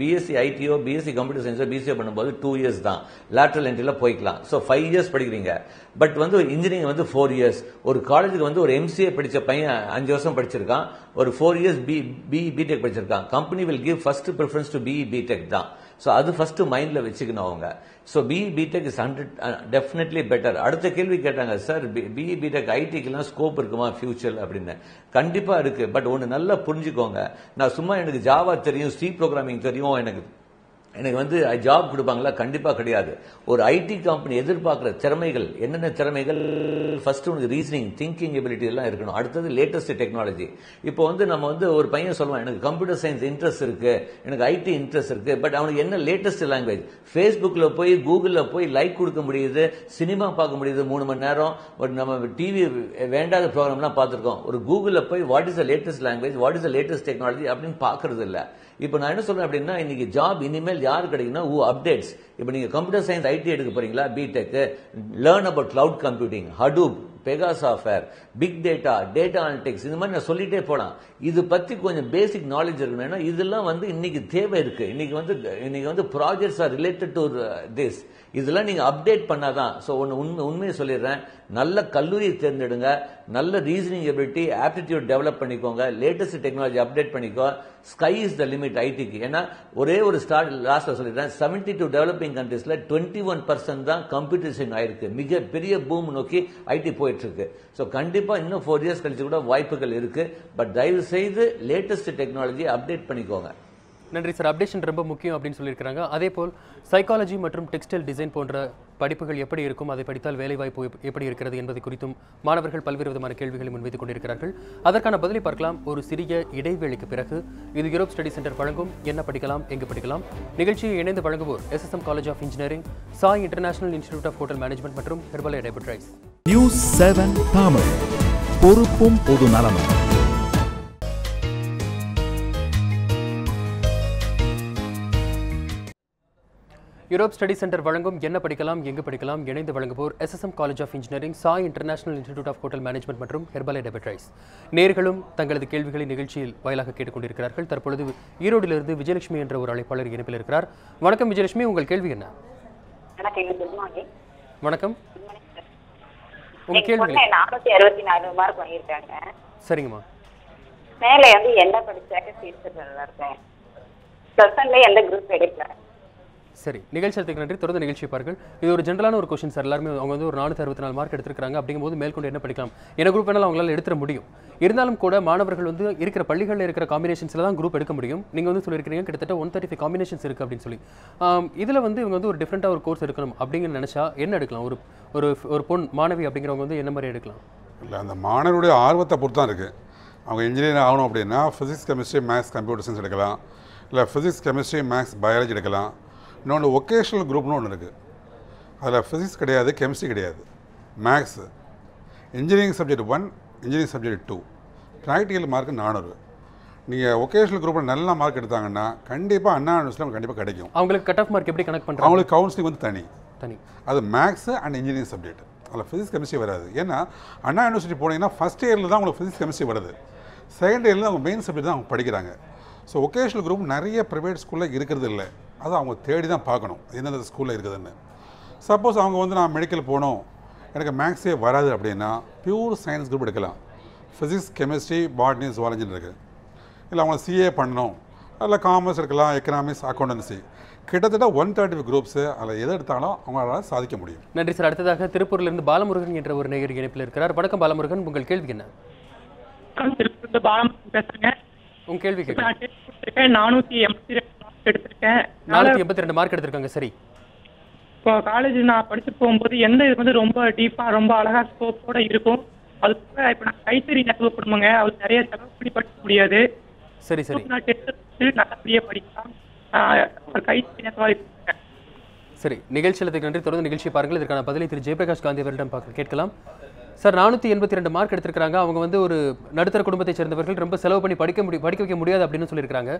பிஎஸ்சி ஐடியோ பிஎஸ்சி கம்ப்யூட்டர் சயின்ஸோ பிசிஏ பண்ணும்போது 2 years தான், லேட்டரல் என்ட்ரில போய்க்கலாம். ஸோ 5 years படிக்கிறீங்க. பட் வந்து இன்ஜினியரிங் வந்து 4 years. ஒரு காலேஜுக்கு வந்து ஒரு எம்சிஏ படிச்ச பையன் 5 வருஷம் படிச்சிருக்கான், ஒரு 4 years பிடெக் படிச்சிருக்கான். Company will give first preference to BE BTech தான். ஸோ அது ஃபர்ஸ்ட் மைண்ட்ல வச்சுக்கணும் அவங்க. So BE BTech is 100 definitely better. அடுத்த கேள்வி கேட்டாங்க, சார் பிஇ பிடெக் ஐடிக்கெல்லாம் ஸ்கோப் இருக்குமா ஃபியூச்சர் அப்படின்னு. கண்டிப்பா இருக்கு. பட் ஒன்று நல்லா புரிஞ்சுக்கோங்க, நான் சும்மா எனக்கு ஜாவா தெரியும், சி ப்ரோக்ராமிங் தெரியும், எனக்கு எனக்கு வந்து ஜாப் கொடுப்பாங்களா? கண்டிப்பா கிடையாது. ஒரு ஐடி கம்பெனி எதிர்பார்க்கிற திறமைகள் என்னென்ன திறமைகள்? ஃபர்ஸ்ட் உனக்கு ரீசனிங், திங்கிங் எபிலிட்டி எல்லாம் இருக்கணும். அடுத்தது லேட்டஸ்ட் டெக்னாலஜி. இப்போ வந்து நம்ம வந்து ஒரு பையன் சொல்லுவான், எனக்கு கம்ப்யூட்டர் சயின்ஸ் இன்ட்ரெஸ்ட் இருக்கு, எனக்கு ஐடி இன்ட்ரெஸ்ட் இருக்கு, பட் அவனுக்கு என்ன லேட்டஸ்ட் லாங்குவேஜ்? ஃபேஸ்புக்ல போய் கூகுள்ல போய் லைக் கொடுக்க முடியுது, சினிமா பார்க்க முடியுது 3 மணி நேரம். பட் நம்ம டிவி வேண்டாத ப்ரோக்ராம்லாம் பார்த்துருக்கோம். ஒரு கூகுள்ல போய் what is the latest language, what is the latest technology அப்படின்னு பார்க்கறது இல்லை. இப்போ நான் என்ன சொல்றேன் அப்படின்னா, இன்னைக்கு ஜாப் இனிமேல் யாரு கிடைக்குன்னா அப்டேட்ஸ். இப்போ நீங்க கம்ப்யூட்டர் சயின்ஸ் ஐடி எடுக்க போறீங்களா, BTech, learn about cloud computing, Hadoop, Pega software, big data, data analytics, இந்த மாதிரி நான் சொல்லிட்டே போலாம். இது பத்தி கொஞ்சம் பேசிக் நாலேஜ் இருக்கணும். ஏன்னா இதெல்லாம் வந்து இன்னைக்கு தேவை இருக்கு. இன்னைக்கு வந்து projects are related to this. இதெல்லாம் நீங்க அப்டேட் பண்ணாதான். ஸோ உண்மையை சொல்லிடுறேன், நல்ல கல்லூரியை தேர்ந்தெடுங்க, நல்ல ரீசனிங் எபிலிட்டி, ஆப்டிடியூட் டெவலப் பண்ணிக்கோங்க, லேட்டஸ்ட் டெக்னாலஜி அப்டேட் பண்ணிக்கோ. ஸ்கை இஸ் த லிமிட் ஐடிக்கு. ஏன்னா ஒரே ஒரு ஸ்டார்ட் லாஸ்ட்ல சொல்லிடுறேன், 72 டெவலப்பிங் கண்ட்ரீஸ்ல 21% தான் கம்ப்யூட்டரைசேஷன் ஆயிருக்கு. மிக பெரிய பூம் நோக்கி ஐடி போயிட்டு இருக்கு. ஸோ கண்டிப்பா இன்னும் 4 இயர்ஸ் கழிச்சு கூட வாய்ப்புகள் இருக்கு. பட் தயவு செய்து லேட்டஸ்ட் டெக்னாலஜி அப்டேட் பண்ணிக்கோங்க. நன்றி சார். அப்டேஷன் ரொம்ப முக்கியம் அப்படின்னு சொல்லியிருக்கிறாங்க. அதே போல் சைக்காலஜி மற்றும் டெக்ஸ்டைல் டிசைன் போன்ற படிப்புகள் எப்படி இருக்கும், அதை படித்தால் வேலைவாய்ப்பு எப்படி இருக்கிறது என்பதை குறித்தும் மாணவர்கள் பல்வேறு விதமான கேள்விகளை முன்வைத்துக் கொண்டிருக்கிறார்கள். அதற்கான பதிலை பார்க்கலாம் ஒரு சிறிய இடைவேளைக்கு பிறகு. இது யூரோப் ஸ்டடி சென்டர் வழங்கும் என்ன படிக்கலாம் எங்கு படிக்கலாம் நிகழ்ச்சியை இணைந்து வழங்குவோர் SSM college of engineering, Sai international institute of hotel management மற்றும் ஹெர்பலை டயபெட்ரைஸ். நியூஸ் 7 தமிழ், பொறுப்பும் பொது நலமும். யூரோப் ஸ்டடி சென்டர் வழங்கும் என்ன படிக்கலாம் எங்கு படிக்கலாம் இணைந்து வழங்குவோர் SSM college of engineering, Sai international institute of hotel management மற்றும் ஹெர்பலை டயபெட்ரைஸ். நேர்களும் தங்களது கேள்விகளை நிகழ்ச்சியில் வாயிலாக கேட்டுக்கொண்டிருக்கிறார்கள். தற்பொழுது ஈரோடிலிருந்து விஜயலட்சுமி என்ற ஒரு அழைப்பாளர் இணைப்பில் இருக்கிறார். வணக்கம் விஜயலட்சுமி, உங்கள் கேள்வி என்ன? வணக்கம், உங்க கேள்வி. 464 மார்க் வாங்கியிருக்காங்க. சரிங்கம்மா. மேலே வந்து என்ன படிச்சாக்க ஃபியூச்சர் நல்லா இருக்கும், ப்ளஸ் எந்த குரூப் எடுக்கலாம்? சரி, நிகழ்ச்சியத்துக்கு நன்றி. தொடர்ந்து நிகழ்ச்சி பாருங்கள். இது ஒரு ஜென்ரலான ஒரு கொஸ்டின் சார். எல்லாருமே அவங்க வந்து ஒரு 464 மார்க் எடுத்திருக்காங்க. அப்படிங்கும்போது மேற்கொண்டு என்ன படிக்கலாம், என்ன குரூப் வேணாலும் அவங்களால எடுத்துட முடியும். இருந்தாலும் கூட மாணவர்கள் வந்து இருக்கிற பள்ளிகளில் இருக்கிற காம்பினேஷன்ஸில் தான் குரூப் எடுக்க முடியும். நீங்கள் வந்து சொல்லியிருக்கிறீங்க கிட்டத்தட்ட 135 காம்பினேஷன்ஸ் இருக்குது அப்படின்னு சொல்லி. இதில் வந்து இவங்க வந்து ஒரு டிஃப்ரெண்ட்டாக ஒரு கோர்ஸ் எடுக்கணும் அப்படிங்கிற நினச்சா என்ன எடுக்கலாம்? ஒரு பொன் மாணவி அப்படிங்கிறவங்க வந்து என்ன மாதிரி எடுக்கலாம்? இல்லை, அந்த மாணவருடைய ஆர்வத்தை பொறுத்து தான் இருக்குது. அவங்க இன்ஜினியர் ஆகணும் அப்படின்னா physics, chemistry, maths, computer science எடுக்கலாம். இல்லை ஃபிசிக்ஸ், கெமிஸ்ட்ரி, மேக்ஸ், பயாலஜி எடுக்கலாம். இன்னொன்று ஒகேஷ்னல் குரூப்னு ஒன்று இருக்குது. அதில் ஃபிசிக்ஸ் கிடையாது, கெமிஸ்ட்ரி கிடையாது, maths. Engineering subject 1, engineering subject 2, practical mark 400. நீங்கள் ஒகேஷ்னல் குரூப்பில் நல்ல மார்க் எடுத்தாங்கன்னா கண்டிப்பாக அண்ணா யூனிவர்சிட்டியில் கண்டிப்பாக கிடைக்கும். அவங்களுக்கு கட் ஆஃப் மார்க் எப்படி கனெக்ட் பண்ணுறாங்க? அவங்களுக்கு கவுன்சிலிங் வந்து தனி. அது மேக்ஸு அண்ட் இன்ஜினியரிங் சப்ஜெக்ட். அதில் ஃபிசிக்ஸ், கெமிஸ்ட்ரி வராது. ஏன்னா அண்ணா யூனிவர்சிட்டி போனீங்கன்னா ஃபஸ்ட் இயரில் தான் உங்களுக்கு ஃபிசிக்ஸ், கெமிஸ்ட்ரி வருது. செகண்ட் இயரில் அவங்க மெயின் சப்ஜெக்ட் தான் அவங்க படிக்கிறாங்க. ஸோ ஒகேஷ்னல் குரூப் நிறைய ப்ரைவேட் ஸ்கூலில் இருக்கிறது இல்லை. அதை அவங்க தேடி தான் பார்க்கணும் எந்தெந்த ஸ்கூலில் இருக்குதுன்னு. சப்போஸ் அவங்க வந்து நான் மெடிக்கல் போகணும், எனக்கு மேக்ஸே வராது அப்படின்னா பியூர் சயின்ஸ் குரூப் எடுக்கலாம். ஃபிசிக்ஸ், கெமிஸ்ட்ரி, பாட்னி, ஜுவாலஜின்னு இருக்குது. இல்லை அவங்க சிஏ பண்ணணும், அதில் காமர்ஸ் எடுக்கலாம், எக்கனாமிக்ஸ், அக்கௌண்டன்சி. கிட்டத்தட்ட 135 குரூப்ஸு. அதில் எது எடுத்தாலும் அவங்களால சாதிக்க முடியும். நன்றி சார். அடுத்ததாக திருப்பூரிலிருந்து பாலமுருகன் என்ற ஒரு நேயர் இணைப்பில் இருக்கிறார். வணக்கம் பாலமுருகன், உங்கள் கேள்வி என்ன? உங்க கேள்வி கேட்குறேன். 482 மார்க் எடுத்திருக்காங்க. சரி, இப்போ காலேஜ் நான் படிச்சு போகும்போது எந்த இது வந்து ரொம்ப டீப்பாக ரொம்ப அழகா ஸ்கோப்போட இருக்கும். அது போக இப்போ நான் கைத்தறி நெசவு குடும்பங்க, அது நிறைய செலவு பண்ணி படிக்க முடியாது. சரி சரி, நான் நல்லபடியாக படிக்கலாம். ஒரு கைத்தறி நெசவாக இருக்கேன். சரி, நிகழ்ச்சியில் நன்றி. தொடர்ந்து நிகழ்ச்சி பாருங்கள். இதற்கான பதிலை திரு ஜெயபிரகாஷ் காந்தி அவரிடம் கேட்கலாம். சார், 482 மார்க் எடுத்திருக்காங்க. அவங்க வந்து ஒரு நடுத்தர குடும்பத்தை சேர்ந்தவர்கள், ரொம்ப செலவு பண்ணி படிக்க வைக்க முடியாது அப்படின்னு சொல்லியிருக்காங்க.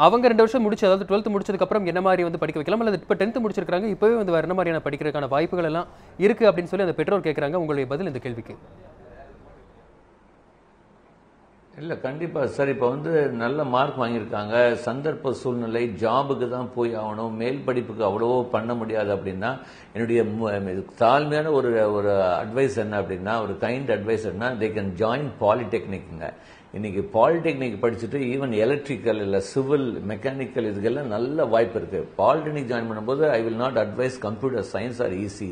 அவங்க 2 வருஷம் முடிச்சு, அதாவது 12th முடிச்சதுக்கப்புறம் என்ன மாதிரி வந்து படிக்க வைக்கலாம், அல்லது இப்போ 10th முடிச்சிருக்காங்க, இப்போவே வந்து வேறு என்ன மாதிரியான படிக்கிறதுக்கான வாய்ப்புகள் எல்லாம் இருக்குது அப்படின்னு சொல்லி அந்த பெற்றோர் கேட்குறாங்க. உங்களுடைய பதில் இந்த கேள்விக்கு? இல்லை, கண்டிப்பாக சார். இப்போ வந்து நல்ல மார்க் வாங்கியிருக்காங்க. சந்தர்ப்ப சூழ்நிலை, ஜாபுக்கு தான் போய் ஆகணும், மேல் படிப்புக்கு அவ்வளவோ பண்ண முடியாது அப்படின்னா என்னுடைய தாழ்மையான ஒரு அட்வைஸ் என்ன அப்படின்னா, ஒரு கைண்ட் அட்வைஸ் என்ன, தே கேன் ஜாயின் பாலிடெக்னிக்ங்க. இன்னைக்கு பாலிடெக்னிக் படிச்சுட்டு ஈவன் எலக்ட்ரிக்கல் இல்லை சிவில் மெக்கானிக்கல் இதுக்கெல்லாம் நல்ல வாய்ப்பு இருக்கு. பாலிடெக்னிக் ஜாயின் பண்ணும்போது I will not advice computer science R easy.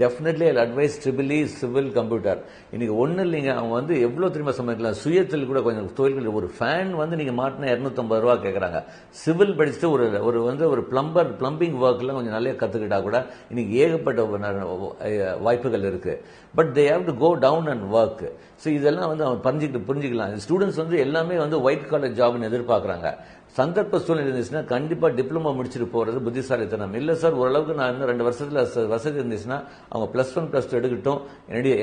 Definitely I advice triple civil computer. இன்னைக்கு ஒன்றும் இல்லைங்க, அவங்க வந்து எவ்வளோ திரும்ப சமைக்கலாம். சுயத்தில் கூட கொஞ்சம் தொழில்கள், ஒரு ஃபேன் வந்து நீங்கள் மாட்டினா 250 ரூபா கேட்குறாங்க. சிவில் படிச்சுட்டு ஒரு பிளம்பிங் ஒர்க்லாம் கொஞ்சம் நல்லா கற்றுக்கிட்டா கூட இன்னைக்கு ஏகப்பட்ட வாய்ப்புகள் இருக்கு. But they have to go down and work. So இதெல்லாம் வந்து அவன் புரிஞ்சுக்கலாம். ஸ்டூடெண்ட்ஸ் வந்து எல்லாமே வந்து ஒயிட் காலர் ஜாப்னு எதிர்பார்க்குறாங்க. சந்தர்ப்ப சூழ்நிலை இருந்துச்சுன்னா கண்டிப்பா டிப்ளமோ முடிச்சுட்டு போறது புத்திசாலித்தனம். இல்ல சார் ஓரளவுக்கு நான் இன்னும் 2 வருஷத்துல வசதி இருந்துச்சுன்னா அவங்க +1 +2 எடுக்கட்டும்.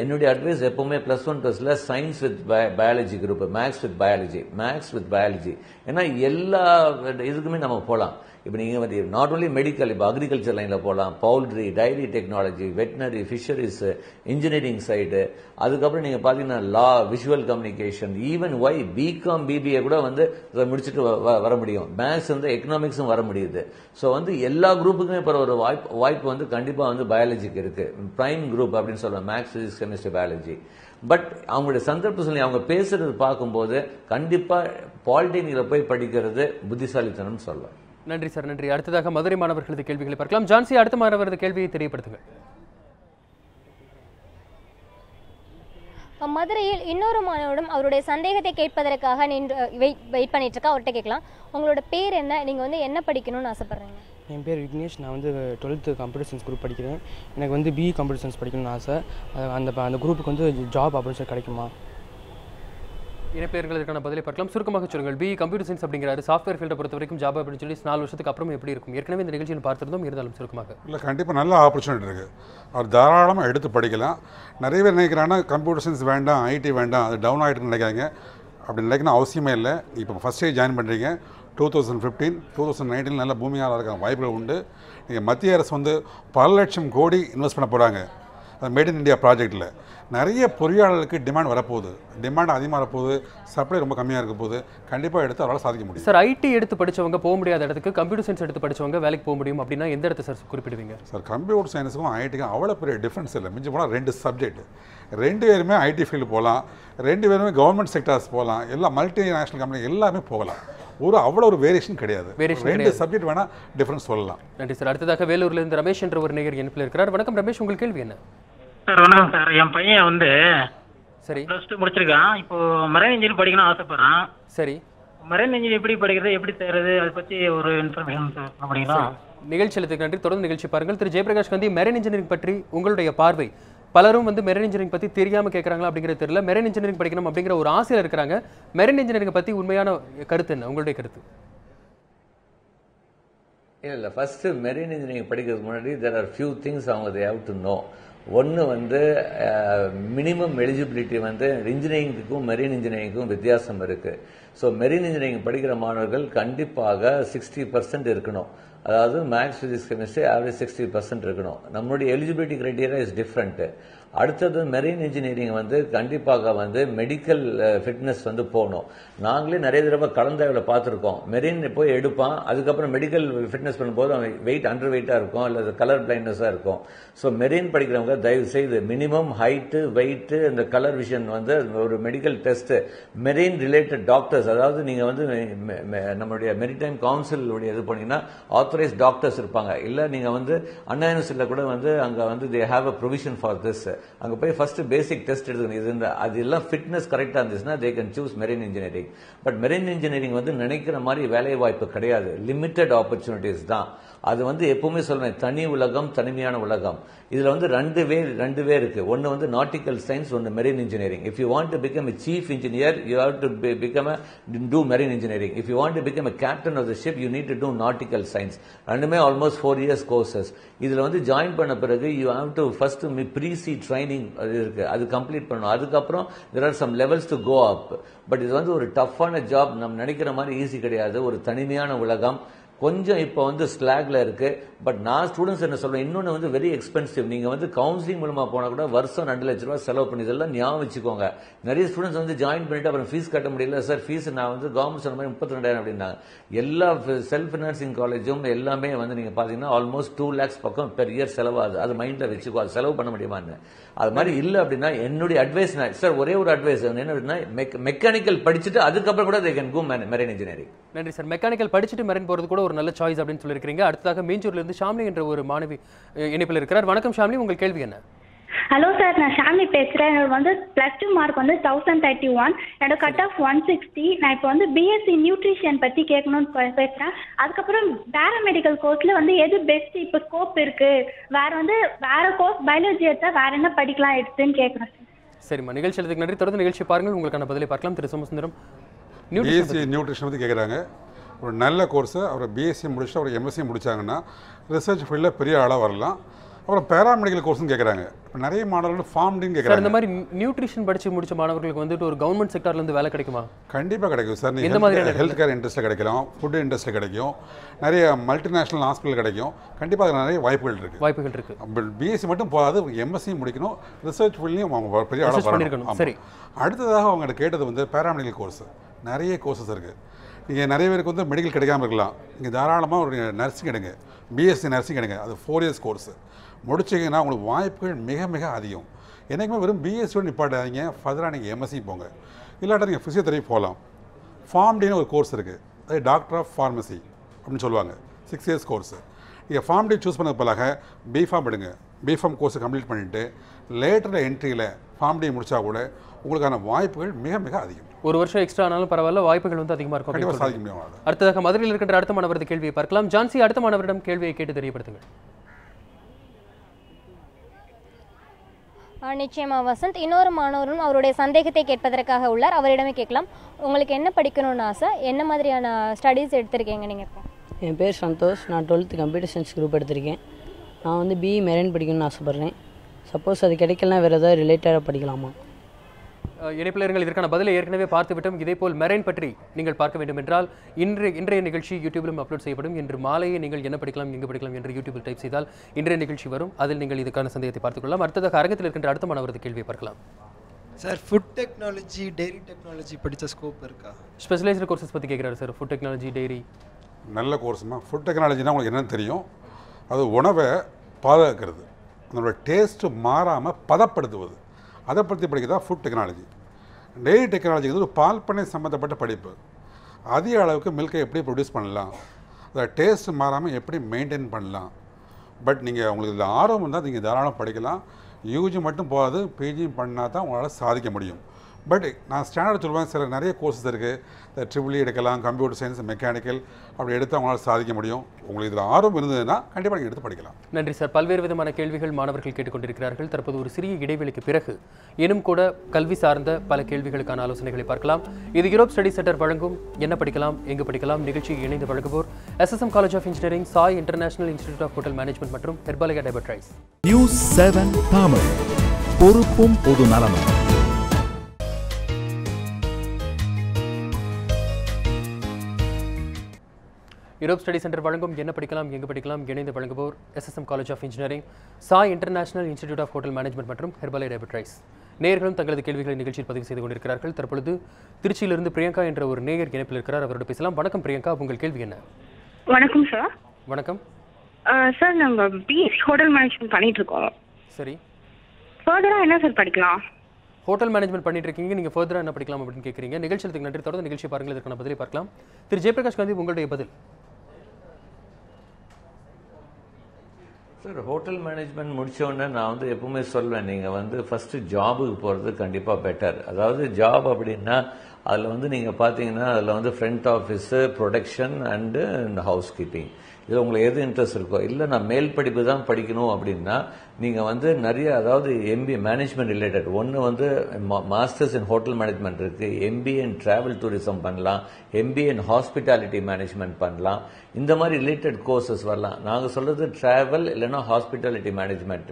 என்னுடைய அட்வைஸ் எப்பவுமே +1 science with biology group, maths with biology. ஏன்னா எல்லா இதுக்குமே நம்ம போகலாம். இப்போ நீங்க நாட் ஓன்லி மெடிக்கல், இப்போ அக்ரிகல்ச்சர் லைன்ல போகலாம், poultry, dairy technology, veterinary, fisheries, engineering side, அதுக்கப்புறம் நீங்க பாத்தீங்கன்னா law, visual communication, even BCom BBA கூட வந்து முடிச்சுட்டு வர முடியும். மேத்ஸ் வந்து எக்கனாமிக்ஸும் வர முடியுது. ஸோ வந்து எல்லா குரூப்புக்குமே இப்போ ஒரு வாய்ப்பு வந்து கண்டிப்பா வந்து பயாலஜிக்கு இருக்கு. பிரைம் குரூப் அப்படின்னு சொல்லுவாங்க, maths, physics, chemistry, biology. But அவங்களுடைய சந்தர்ப்ப சொல்லி அவங்க பேசுறது பார்க்கும்போது கண்டிப்பா பாலிடெக்னிக்ல போய் படிக்கிறது புத்திசாலித்தனம் சொல்லலாம். நன்றி சார், நன்றி. அடுத்ததாக மதுரை மாணவர்களது கேள்விகளை பார்க்கலாம். ஜான்சி, அடுத்த மாணவரது கேள்வியை தெரியப்படுத்துங்கள். மதுரையில் இன்னொரு மாணவனும் அவருடைய சந்தேகத்தை கேட்பதற்காக நின்று வெயிட் பண்ணிட்டு இருக்கா. அவர்கிட்ட கேட்கலாம், உங்களோட பேர் என்ன, நீங்க வந்து என்ன படிக்கணும்னு ஆசைப்படுறீங்க? என் பேர் விக்னேஷ். நான் வந்து 12th கம்ப்யூட்டர் சயின்ஸ் குரூப் படிக்கிறேன். எனக்கு வந்து பிஇ கம்ப்யூட்டர் சயின்ஸ் படிக்கணும்னு ஆசை. அந்த குரூப்புக்கு வந்து ஜாப் ஆப்பர்ச்சுனிட்டி கிடைக்குமா? இணைப்பேர்களுக்கான பதிலை பார்க்கலாம். சுருக்கமாக சொல்லுங்கள். பிஇ கம்ப்யூட்டர் சயின்ஸ் அப்படிங்கிறாரு. சாஃப்ட்வேர் ஃபீல்டை பொறுத்த வரைக்கும் ஜாப் ஆப்பர்ச்சுனிட்டிஸ் 4 வருஷத்துக்கு அப்புறம் எப்படி இருக்கும்? ஏற்கனவே இந்த நிகழ்ச்சியில் பார்த்துருந்தோம், இருந்தாலும் சுருக்கமாக. இல்லை, கண்டிப்பாக நல்ல ஆப்பர்ச்சுனிட்டி இருக்குது. அவர் தாராளமாக எடுத்து படிக்கலாம். நிறைய பேர் நினைக்கிறாங்கன்னா கம்ப்யூட்டர் சயின்ஸ் வேண்டாம், ஐடி வேண்டாம், அது டவுன் ஆகிட்டுன்னு நினைக்காங்க. அப்படி நினைக்கணும் அவசியமே இல்லை. இப்போ ஃபஸ்ட் இயர் ஜாயின் பண்ணுறீங்க, 2015, 2019 நல்ல பூமியாக இருக்க வாய்ப்புகள் உண்டு. நீங்கள் மத்திய அரசு வந்து பல லட்சம் கோடி இன்வெஸ்ட் பண்ண போகிறாங்க மேட் இன் இந்தியா ப்ராஜெக்டில். நிறைய பொறியாளர்களுக்கு டிமாண்ட் வரப்போகுது, டிமாண்ட் அதிகமாக வரப்போகுது, சப்ளை ரொம்ப கம்மியாக இருக்க போகுது. கண்டிப்பாக எடுத்து அவரால் சாதிக்க முடியும். சார், ஐடி எடுத்து படித்தவங்க போக முடியாத இடத்துக்கு கம்ப்யூட்டர் சயின்ஸ் எடுத்து படித்தவங்க வேலைக்கு போக முடியும் அப்படின்னா எந்த இடத்த சார் குறிப்பிடுவீங்க? சார், கம்ப்யூட்டர் சயின்ஸுக்கும் ஐடிக்கும் அவ்வளோ பெரிய டிஃப்ரென்ஸ் இல்லை. மிஞ்சி போனால் 2 சப்ஜெக்ட், 2 பேருமே ஐடி ஃபீல்டு போகலாம், 2 பேருமே கவர்மெண்ட் செக்டர்ஸ் போகலாம், எல்லாம் மல்டிநேஷனல் கம்பெனி எல்லாமே போகலாம். அவ்வளோ ஒரு வேரியேஷன் கிடையாது. 2 சப்ஜெக்ட் வேணால் டிஃப்ரென்ஸ் சொல்லலாம். நன்றி சார். அடுத்ததாக வேலூர்லேருந்து ரமேஷ் என்ற ஒரு நேயர் இணைப்பில் இருக்கிறார். வணக்கம் ரமேஷ், உங்கள் கேள்வி என்ன? சார் வணக்கம் சார். என் பையன் வந்து சரி +2 முடிச்சிருக்கான். இப்போ மரைன் இன்ஜினியர் படிக்கணும்னு ஆசைப்படுறான். சரி, மரைன் இன்ஜினியர் எப்படி படிக்கிறது, எப்படி செய்யறது, அதை பற்றி ஒரு இன்ஃபர்மேஷன் சொல்ல முடியுங்களா? நிகழ்ச்சியில் நன்றி. தொடர்ந்து நிகழ்ச்சி பாருங்கள். திரு ஜெயபிரகாஷ் காந்தி, மெரைன் இன்ஜினியரிங் பற்றி உங்களுடைய பார்வை. பலரும் வந்து மெரைன் இன்ஜினியரிங் பற்றி தெரியாமல் கேட்குறாங்களா அப்படிங்கிறது தெரியல. மெரைன் இன்ஜினியரிங் படிக்கணும் அப்படிங்கிற ஒரு ஆசையில் இருக்கிறாங்க. மெரைன் இன்ஜினியரிங் பற்றி உண்மையான கருத்து என்ன, உங்களுடைய கருத்து? இல்லை, ஃபர்ஸ்ட் மெரைன் இன்ஜினியரிங் படிக்கிறதுக்கு முன்னாடி there are few things அவங்க they have to know. ஒன்று வந்து மினிமம் எலிஜிபிலிட்டி வந்து இன்ஜினியரிங்க்கும் மெரைன் இன்ஜினியரிங்க்கும் வித்தியாசம் இருக்குது. ஸோ மெரைன் இன்ஜினியரிங் படிக்கிற மாணவர்கள் கண்டிப்பாக 60% இருக்கணும். அதாவது மேத்ஸ், பிசிக்ஸ், கெமிஸ்ட்ரி ஆவரேஜ் 60% இருக்கணும். நம்மளுடைய எலிஜிபிலிட்டி கிரைட்டீரியா இஸ் டிஃப்ரெண்ட்டு. அடுத்தது மெரைன் இன்ஜினியரிங் வந்து கண்டிப்பாக வந்து மெடிக்கல் ஃபிட்னஸ் வந்து போகணும். நாங்களே நிறைய தடவை கலந்தாய்வில் பார்த்துருக்கோம். மெரைன் போய் எடுப்பான், அதுக்கப்புறம் மெடிக்கல் ஃபிட்னஸ் பண்ணும்போது அவன் வெயிட் அண்டர் வெயிட்டாக இருக்கும், அல்லது கலர் பிளைண்ட்னஸாக இருக்கும். ஸோ மெரைன் படிக்கிறவங்க தயவு செய்து மினிமம் ஹைட்டு, வெயிட்டு, இந்த கலர் விஷன் வந்து ஒரு medical test, marine related doctors, அதாவது நீங்கள் வந்து நம்மளுடைய மெரிடைம் கவுன்சிலுடைய இது போனீங்கன்னா ஆத்தரைஸ் டாக்டர்ஸ் இருப்பாங்க. இல்லை நீங்கள் வந்து அண்ணா யூனிவர்சிட்டியில் கூட வந்து அங்கே வந்து they have a provision for this. அங்கே போய் ஃபர்ஸ்ட் பேசிக் டெஸ்ட் எடுத்துக்கணும். இது அது எல்லாம் ஃபிட்னஸ் கரெக்டாக இருந்துச்சுன்னா they can choose marine engineering. But marine engineering வந்து நினைக்கிற மாதிரி வேலை வாய்ப்பு கிடையாது, லிமிட்டட் ஆப்பர்ச்சுனிட்டிஸ் தான். அது வந்து எப்பவுமே சொல்றேன், தனி உலகம், தனிமையான உலகம். இதுல வந்து ரெண்டு வே இருக்கு. ஒன்னு வந்து நாட்டிக்கல் சயின்ஸ், ஒன்னு marine engineering. If you want to become a chief engineer, you have to do marine engineering. If you want to become a captain of the ship, you need to do nautical science. ரெண்டுமே almost 4 years courses. இதுல வந்து join பண்ண பிறகு you have to first pre-sea training இருக்கு, அது complete பண்ணணும். அதுக்கப்புறம் there are some levels to go up. But இது வந்து ஒரு டஃப்பான ஜாப், நம்ம நினைக்கிற மாதிரி ஈஸி கிடையாது. ஒரு தனிமையான உலகம். கொஞ்சம் இப்போ வந்து ஸ்லாக்ல இருக்கு. பட் நான் ஸ்டூடெண்ட்ஸ் என்ன சொல்றேன், இன்னொன்று வந்து வெரி எக்ஸ்பென்சிவ். நீங்க வந்து கவுன்சிலிங் மூலமா போனா கூட வருஷம் 2 லட்ச ரூபாய் செலவு பண்ணி, இதெல்லாம் ஞாபகம் வச்சுக்கோங்க. நிறைய ஸ்டூடெண்ட்ஸ் வந்து ஜாயின் பண்ணிட்டு அப்புறம் ஃபீஸ் கட்ட முடியல சார், ஃபீஸ் நான் வந்து கவர்மெண்ட் சொன்ன மாதிரி 32,000 அப்படின்னாங்க. எல்லா செல்ஃப் ஃபினான்சிங் காலேஜும் எல்லாமே வந்து நீங்க பாத்தீங்கன்னா ஆல்மோஸ்ட் 2 lakhs பக்கம் பெர் இயர் செலவாகுது. அது மைண்ட்ல வச்சுக்கோ, அது செலவு பண்ண முடியுமான்னு. அது மாதிரி இல்லை அப்படின்னா என்னுடைய அட்வைஸ் சார், ஒரே ஒரு அட்வைஸ் என்ன அப்படின்னா, மெக்கானிக்கல் படிச்சுட்டு அதுக்கப்புறம் கூட they can go marine engineering. நன்றி சார். மெக்கானிக்கல் படிச்சுட்டு மெரைன் போறது கூட ஒரு நல்ல சாய்ஸ் அப்படின்னு சொல்லியிருக்கீங்க. அடுத்ததாக மீஞ்சூர்ல இருந்து ஷாம்லி என்ற ஒரு மாணவி இணைப்பில் இருக்கிறார். வணக்கம் ஷாம்லி, உங்கள் கேள்வி என்ன? ஹலோ சார், நான் ஷாம்லி பேசுகிறேன். என்னோட வந்து +2 மார்க் வந்து 1031, என்னோட கட் ஆஃப் 160. நான் இப்போ வந்து பிஎஸ்சி நியூட்ரிஷன் பற்றி கேட்கணும்னு பேசுகிறேன். அதுக்கப்புறம் பேராமெடிக்கல் கோர்ஸில் வந்து எது பெஸ்ட் இப்போ ஸ்கோப் இருக்குது, வேற கோர்ஸ் பயாலஜி எடுத்தால் வேற என்ன படிக்கலாம் எடுத்துன்னு கேட்குறேன் சார். சரிம்மா, நிகழ்ச்சி எடுத்துக்கு நன்றி. தொடர்ந்து நிகழ்ச்சி பாருங்கள், உங்களுக்கான பதிலை பார்க்கலாம். திரு சோமசுந்தரம், பிஎஸ்சி நியூட்ரிஷன் பற்றி கேட்குறாங்க. ஒரு நல்ல கோர்ஸு அவர் பிஎஸ்சி முடிச்சுட்டு அவர் எம்எஸ்சி முடித்தாங்கன்னா ரிசர்ச் ஃபீல்டில் பெரிய ஆளாக வரலாம். அப்புறம் பேராமெடிக்கல் கோர்ஸ்னு கேட்குறாங்க. இப்போ நிறைய மாணவர்கள் ஃபார்ம்டின்னு கேட்குறாங்க. இந்த மாதிரி நியூட்ரிஷன் படித்து முடிச்ச மாணவர்களுக்கு வந்துட்டு ஒரு கவர்மெண்ட் செக்டார்லேருந்து வேலை கிடைக்குமா? கண்டிப்பாக கிடைக்கும் சார். நீங்கள் ஹெல்த் கேர் இண்டஸ்ட்ரியில் கிடைக்கலாம், ஃபுட் இண்டஸ்ட்ரியில் கிடைக்கும், நிறைய மல்டிநேஷனல் ஹாஸ்பிட்டல் கிடைக்கும். கண்டிப்பாக அது நிறைய வாய்ப்புகள் இருக்குது. பிஎஸ்சி மட்டும் போகாது, எம்எஸ்சி முடிக்கணும், ரிசர்ச் ஃபீல்ட்லையும் அவங்க பெரிய ஆளாக வரணும். சரி, அடுத்ததாக அவங்க கேட்டது வந்து பேராமெடிக்கல் கோர்ஸ். நிறைய கோர்சஸ் இருக்குது. நீங்கள் நிறைய பேருக்கு வந்து மெடிக்கல் கிடைக்காமல் இருக்கலாம். நீங்கள் தாராளமாக ஒரு நர்சிங் எடுங்க, பிஎஸ்சி நர்சிங் எடுங்க. அது 4 years கோர்ஸு முடிச்சிங்கன்னா உங்களுக்கு வாய்ப்புகள் மிக மிக அதிகம். என்றைக்குமே வெறும் பிஎஸ்சியோடு நிப்பாட்டாதீங்க, ஃபர்தராக நீங்கள் எம்எஸ்சி போங்க. இல்லாட்டா நீங்கள் ஃபிசியோதெரபி போகலாம். ஃபார்ம்டின்னு ஒரு கோர்ஸ் இருக்குது, அது டாக்டர் ஆஃப் ஃபார்மசி அப்படின்னு சொல்லுவாங்க, 6 years கோர்ஸு. நீங்கள் ஃபார்ம்டி சூஸ் பண்ணது போலாக பிஃபார்ம் எடுங்க. பிஃபார்ம் கோர்ஸை கம்ப்ளீட் பண்ணிவிட்டு லேட்டரில் என்ட்ரியில் ஃபார்ம்டி முடித்தா கூட உங்களுக்கான வாய்ப்புகள் மிக மிக அதிகம். ஒரு வருஷம் எக்ஸ்ட்ரா ஆனாலும் பரவாயில்ல, வாய்ப்புகள் வந்து அதிகமாக இருக்கும். கண்டிப்பாக சாதிக்க முடியும். அடுத்ததாக மதுரையில் இருக்கின்ற அடுத்த மாணவரது கேள்வியை பார்க்கலாம். ஜான்சி, அடுத்த மாணவரிடம் கேள்வியை கேட்டு தெரியப்படுத்துங்கள். நிச்சயமா வசந்த், இன்னொரு மாணவரும் அவருடைய சந்தேகத்தை கேட்பதற்காக உள்ளார். அவரிடமே கேட்கலாம். உங்களுக்கு என்ன படிக்கணும்னு ஆசை, என்ன மாதிரியான ஸ்டடீஸ் எடுத்திருக்கீங்க நீங்கள்? இப்போ என் பேர் சந்தோஷ், நான் 12th கம்ப்யூட்டர் சயின்ஸ் குரூப் எடுத்திருக்கேன். நான் வந்து பிஇ மெரைன் படிக்கணும்னு ஆசைப்பட்றேன். சப்போஸ் அது கிடைக்கலாம், வேறு ஏதாவது ரிலேட்டடாக படிக்கலாமா? இணைப்பிலர்கள் இதற்கான பதிலை ஏற்கனவே பார்த்துவிட்டோம். இதேபோல் மெரைன் பற்றி நீங்கள் பார்க்க வேண்டும் என்றால் இன்றைய நிகழ்ச்சி யூடியூபிலும் அப்லோட் செய்யப்படும். இன்று மாலையே நீங்கள் என்ன படிக்கலாம், எங்கு படிக்கலாம் என்று யூடியூபில் டைப் செய்தால் இன்றைய நிகழ்ச்சி வரும். அதில் நீங்கள் இதுக்கான சந்தேகத்தை பார்த்துக் கொள்ளலாம். அடுத்ததாக அரங்கத்தில் இருக்கின்ற அடுத்த மாணவரது கேள்வியை பார்க்கலாம். Sir, food technology, dairy technology படித்த ஸ்கோப் இருக்கா? ஸ்பெஷலைஸ்டு கோர்சஸ் பற்றி கேட்குறாரு சார். ஃபுட் டெக்னாலஜி, டெய்ரி நல்ல கோர்ஸுமா. ஃபுட் டெக்னாலஜினா உங்களுக்கு என்னென்னு தெரியும், அது உணவை பாதுகாக்கிறது, அதனோட டேஸ்ட்டு மாறாமல் பதப்படுத்துவது, அதை பற்றி படிக்கிறதா ஃபுட் டெக்னாலஜி. டெய்ரி டெக்னாலஜி ஒரு பால் பண்ணை சம்மந்தப்பட்ட படிப்பு. அதிக அளவுக்கு மில்கை எப்படி ப்ரொடியூஸ் பண்ணலாம், அதை டேஸ்ட் மாறாமல் எப்படி மெயின்டைன் பண்ணலாம். பட் நீங்கள் உங்களுக்கு இதில் ஆர்வம் இருந்தால் நீங்கள் தாராளமாக படிக்கலாம். யூஜி மட்டும் போகாது, பிஜியும் பண்ணால் தான் உங்களால் சாதிக்க முடியும். பட் நான் ஸ்டாண்டர்ட் சொல்லுவேன், சில நிறைய கோர்சஸ் இருக்குது. இந்த ட்ரிபிள் எடுக்கலாம், கம்ப்யூட்டர் சயின்ஸ், மெக்கானிக்கல், அப்படி எடுத்து அவங்களால சாதிக்க முடியும். உங்களுக்கு இதில் ஆர்வம் இருந்ததுன்னா கண்டிப்பாக நீங்கள் எடுத்து படிக்கலாம். நன்றி சார். பல்வேறு விதமான கேள்விகள் மாணவர்கள் கேட்டுக்கொண்டிருக்கிறார்கள். தற்போது ஒரு சிறிய இடைவெளிக்கு பிறகு இன்னும் கூட கல்வி சார்ந்த பல கேள்விகளுக்கான ஆலோசனைகளை பார்க்கலாம். இது யூரோப் ஸ்டடி சென்டர் வழங்கும் என்ன படிக்கலாம், எங்கு படிக்கலாம் நிகழ்ச்சியை இணைந்து வழங்குவோர் SSM college of engineering, Sai international institute of hotel management மற்றும் ஹெர்பாலயா டைபர்ட்ரைஸ். நியூஸ் 7 தமிழ், பொறுப்பும் பொது நலமும். யூரோப் ஸ்டடி சென்டர் வழங்கும் என்ன படிக்கலாம், எங்கு படிக்கலாம் இணைந்து வழங்குவோர் SSM college of engineering, Sai international institute of hotel management மற்றும் ஹெர்பாலயா டைபர்ட்ரைஸ். நேயர்களும் தங்களது கேள்விகளை நிகழ்ச்சியில் பதிவு செய்து கொண்டிருக்கிறார்கள். தற்பொழுது திருச்சியிலிருந்து பிரியங்கா என்ற ஒரு நேயர் இணைப்பில் இருக்கிறார். அவரோட பேசலாம். வணக்கம் பிரியங்கா, உங்கள் கேள்வி என்ன? வணக்கம் சார். வணக்கம் சார், நாங்கள் பிஎஸ்சி ஹோட்டல் மேனேஜ்மெண்ட் பண்ணிட்டு இருக்கோம். சரி, ஃபர்தராக என்ன சார் படிக்கலாம்? ஹோட்டல் மேனேஜ்மெண்ட் பண்ணிட்டு இருக்கீங்க, நீங்கள் ஃபர்தராக என்ன படிக்கலாம் அப்படின்னு கேட்குறீங்க. நிகழ்ச்சியத்துக்கு நன்றி. தொடர்ந்து நிகழ்ச்சி பாருங்கள், இதற்கான பதிலை பார்க்கலாம். திரு ஜெயபிரகாஷ் காந்தி, உங்களுடைய பதில். சார், ஹோட்டல் மேனேஜ்மெண்ட் முடித்தோடனே நான் வந்து எப்பவுமே சொல்வேன், நீங்கள் வந்து ஃபஸ்ட்டு ஜாபுக்கு போகிறது கண்டிப்பாக பெட்டர். அதாவது ஜாப் அப்படின்னா அதில் வந்து நீங்கள் பார்த்தீங்கன்னா அதில் வந்து front office, production and house keeping, இதில் உங்களுக்கு எது இன்ட்ரெஸ்ட் இருக்கோ. இல்லை நான் மேல் படிப்பு தான் படிக்கணும் அப்படின்னா நீங்கள் வந்து நிறைய, அதாவது எம்பிஏ மேனேஜ்மெண்ட் ரிலேட்டட், ஒன்று வந்து மாஸ்டர்ஸ் இன் ஹோட்டல் மேனேஜ்மெண்ட் இருக்குது, எம்பிஏ இன் ட்ராவல் டூரிசம் பண்ணலாம், எம்பிஏ இன் ஹாஸ்பிட்டாலிட்டி மேனேஜ்மெண்ட் பண்ணலாம். இந்த மாதிரி ரிலேட்டட் கோர்சஸ் வரலாம். நாங்கள் சொல்கிறது ட்ராவல் இல்லைன்னா ஹாஸ்பிட்டாலிட்டி மேனேஜ்மெண்ட்